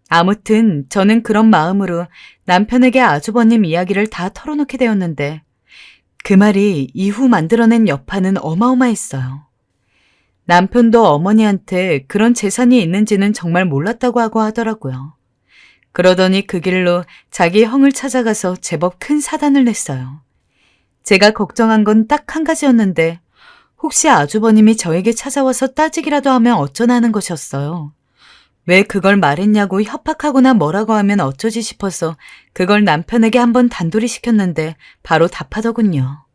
아무튼 저는 그런 마음으로 남편에게 아주버님 이야기를 다 털어놓게 되었는데 그 말이 이후 만들어낸 여파는 어마어마했어요. 남편도 어머니한테 그런 재산이 있는지는 정말 몰랐다고 하고 하더라고요. 그러더니 그 길로 자기 형을 찾아가서 제법 큰 사단을 냈어요. 제가 걱정한 건 딱 한 가지였는데 혹시 아주버님이 저에게 찾아와서 따지기라도 하면 어쩌나 하는 것이었어요. 왜 그걸 말했냐고 협박하거나 뭐라고 하면 어쩌지 싶어서 그걸 남편에게 한번 단도리 시켰는데 바로 답하더군요.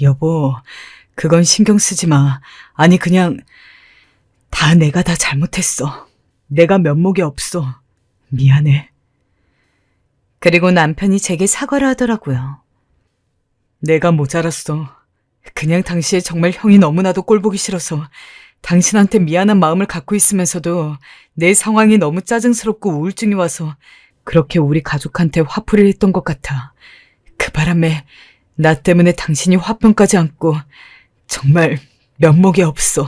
여보, 그건 신경 쓰지 마. 아니 그냥 내가 다 잘못했어. 내가 면목이 없어. 미안해. 그리고 남편이 제게 사과를 하더라고요. 내가 모자랐어. 그냥 당시에 정말 형이 너무나도 꼴보기 싫어서 당신한테 미안한 마음을 갖고 있으면서도 내 상황이 너무 짜증스럽고 우울증이 와서 그렇게 우리 가족한테 화풀이를 했던 것 같아. 그 바람에 나 때문에 당신이 화병까지 안고 정말 면목이 없어.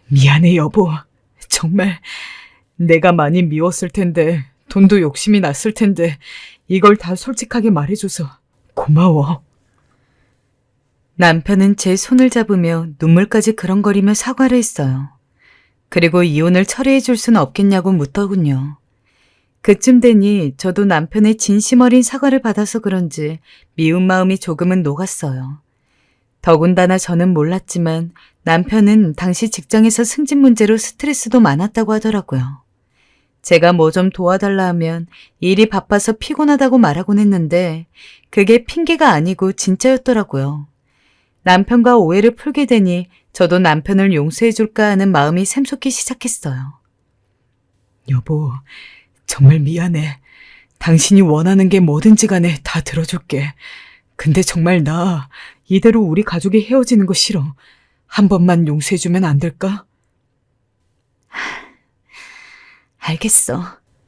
미안해 여보. 정말 내가 많이 미웠을 텐데 돈도 욕심이 났을 텐데 이걸 다 솔직하게 말해줘서 고마워. 남편은 제 손을 잡으며 눈물까지 그렁거리며 사과를 했어요. 그리고 이혼을 철회해 줄 수는 없겠냐고 묻더군요. 그쯤 되니 저도 남편의 진심 어린 사과를 받아서 그런지 미운 마음이 조금은 녹았어요. 더군다나 저는 몰랐지만 남편은 당시 직장에서 승진 문제로 스트레스도 많았다고 하더라고요. 제가 뭐 좀 도와달라 하면 일이 바빠서 피곤하다고 말하곤 했는데 그게 핑계가 아니고 진짜였더라고요. 남편과 오해를 풀게 되니 저도 남편을 용서해줄까 하는 마음이 샘솟기 시작했어요. 여보, 정말 미안해. 당신이 원하는 게 뭐든지 간에 다 들어줄게. 근데 정말 나 이대로 우리 가족이 헤어지는 거 싫어. 한 번만 용서해주면 안 될까? 알겠어.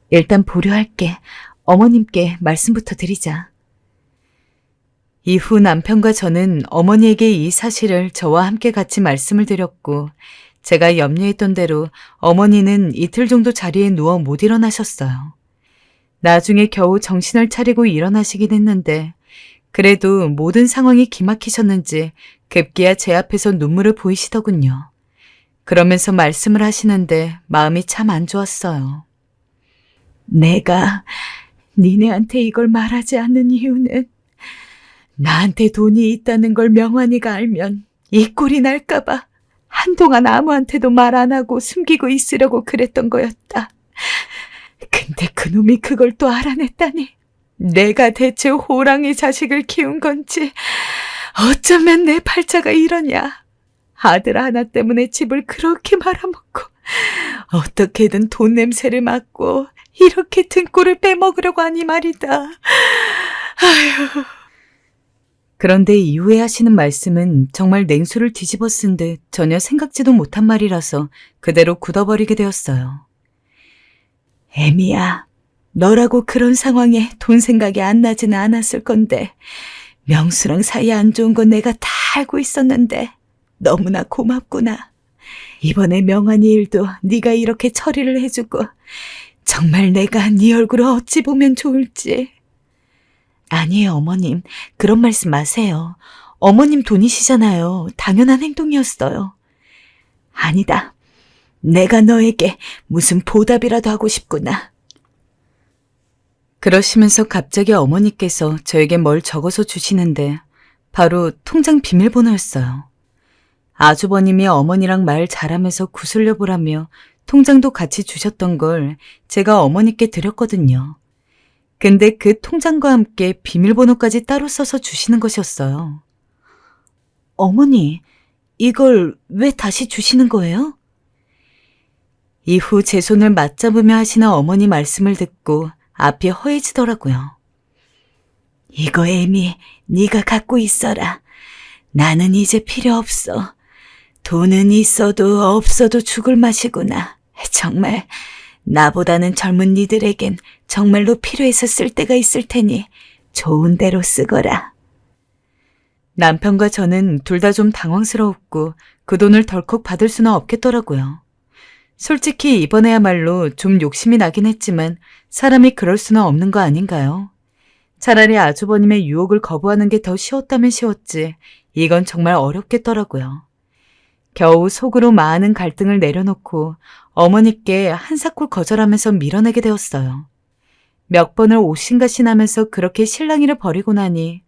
일단 보류할게. 어머님께 말씀부터 드리자. 이후 남편과 저는 어머니에게 이 사실을 저와 함께 같이 말씀을 드렸고 제가 염려했던 대로 어머니는 이틀 정도 자리에 누워 못 일어나셨어요. 나중에 겨우 정신을 차리고 일어나시긴 했는데 그래도 모든 상황이 기막히셨는지 급기야 제 앞에서 눈물을 보이시더군요. 그러면서 말씀을 하시는데 마음이 참 안 좋았어요. 내가 니네한테 이걸 말하지 않는 이유는 나한테 돈이 있다는 걸 명환이가 알면 이 꼴이 날까봐 한동안 아무한테도 말 안 하고 숨기고 있으려고 그랬던 거였다. 근데 그놈이 그걸 또 알아냈다니. 내가 대체 호랑이 자식을 키운 건지 어쩌면 내 팔자가 이러냐. 아들 하나 때문에 집을 그렇게 말아먹고 어떻게든 돈 냄새를 맡고 이렇게 등골을 빼먹으려고 하니 말이다. 아휴. 그런데 이후에 하시는 말씀은 정말 냉수를 뒤집어 쓴 듯 전혀 생각지도 못한 말이라서 그대로 굳어버리게 되었어요. 애미야, 너라고 그런 상황에 돈 생각이 안 나지는 않았을 건데 명수랑 사이 안 좋은 건 내가 다 알고 있었는데 너무나 고맙구나. 이번에 명환이 일도 네가 이렇게 처리를 해주고 정말 내가 네 얼굴을 어찌 보면 좋을지. 아니에요, 어머님. 그런 말씀 마세요. 어머님 돈이시잖아요. 당연한 행동이었어요. 아니다. 내가 너에게 무슨 보답이라도 하고 싶구나. 그러시면서 갑자기 어머니께서 저에게 뭘 적어서 주시는데 바로 통장 비밀번호였어요. 아주버님이 어머니랑 말 잘하면서 구슬려 보라며 통장도 같이 주셨던 걸 제가 어머니께 드렸거든요. 근데 그 통장과 함께 비밀번호까지 따로 써서 주시는 것이었어요. 어머니, 이걸 왜 다시 주시는 거예요? 이후 제 손을 맞잡으며 하시는 어머니 말씀을 듣고 앞이 허해지더라고요. 이거 애미, 네가 갖고 있어라. 나는 이제 필요 없어. 돈은 있어도 없어도 죽을 맛이구나. 정말 나보다는 젊은 니들에겐 정말로 필요해서 쓸 때가 있을 테니 좋은 대로 쓰거라. 남편과 저는 둘 다 좀 당황스러웠고 그 돈을 덜컥 받을 수는 없겠더라고요. 솔직히 이번에야말로 좀 욕심이 나긴 했지만 사람이 그럴 수는 없는 거 아닌가요? 차라리 아주버님의 유혹을 거부하는 게 더 쉬웠다면 쉬웠지 이건 정말 어렵겠더라고요. 겨우 속으로 많은 갈등을 내려놓고 어머니께 한사코 거절하면서 밀어내게 되었어요. 몇 번을 오신가신하면서 그렇게 실랑이를 벌이고 나니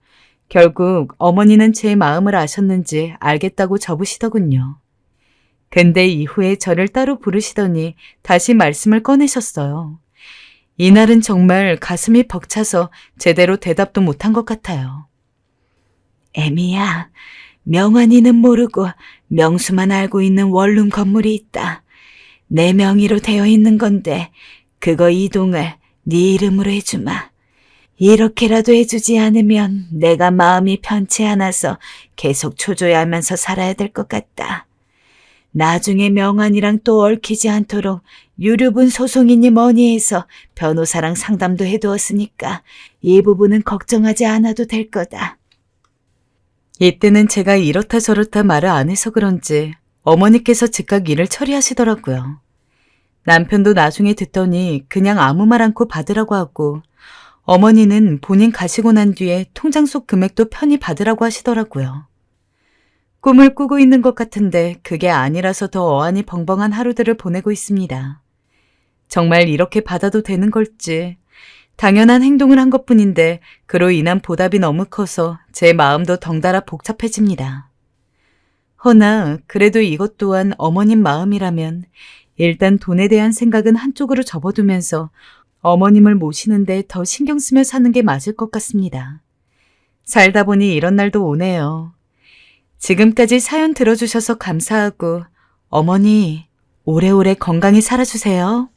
결국 어머니는 제 마음을 아셨는지 알겠다고 접으시더군요. 근데 이후에 저를 따로 부르시더니 다시 말씀을 꺼내셨어요. 이날은 정말 가슴이 벅차서 제대로 대답도 못한 것 같아요. 애미야, 명환이는 모르고 명수만 알고 있는 원룸 건물이 있다. 내 명의로 되어 있는 건데 그거 이동을 네 이름으로 해주마. 이렇게라도 해주지 않으면 내가 마음이 편치 않아서 계속 초조해하면서 살아야 될 것 같다. 나중에 명환이랑 또 얽히지 않도록 유류분 소송이니 뭐니 해서 변호사랑 상담도 해두었으니까 이 부분은 걱정하지 않아도 될 거다. 이때는 제가 이렇다 저렇다 말을 안 해서 그런지 어머니께서 즉각 일을 처리하시더라고요. 남편도 나중에 듣더니 그냥 아무 말 않고 받으라고 하고 어머니는 본인 가시고 난 뒤에 통장 속 금액도 편히 받으라고 하시더라고요. 꿈을 꾸고 있는 것 같은데 그게 아니라서 더 어안이 벙벙한 하루들을 보내고 있습니다. 정말 이렇게 받아도 되는 걸지 당연한 행동을 한 것뿐인데 그로 인한 보답이 너무 커서 제 마음도 덩달아 복잡해집니다. 허나 그래도 이것 또한 어머님 마음이라면 일단 돈에 대한 생각은 한쪽으로 접어두면서 어머님을 모시는데 더 신경 쓰며 사는 게 맞을 것 같습니다. 살다 보니 이런 날도 오네요. 지금까지 사연 들어주셔서 감사하고 어머니 오래오래 건강히 살아주세요.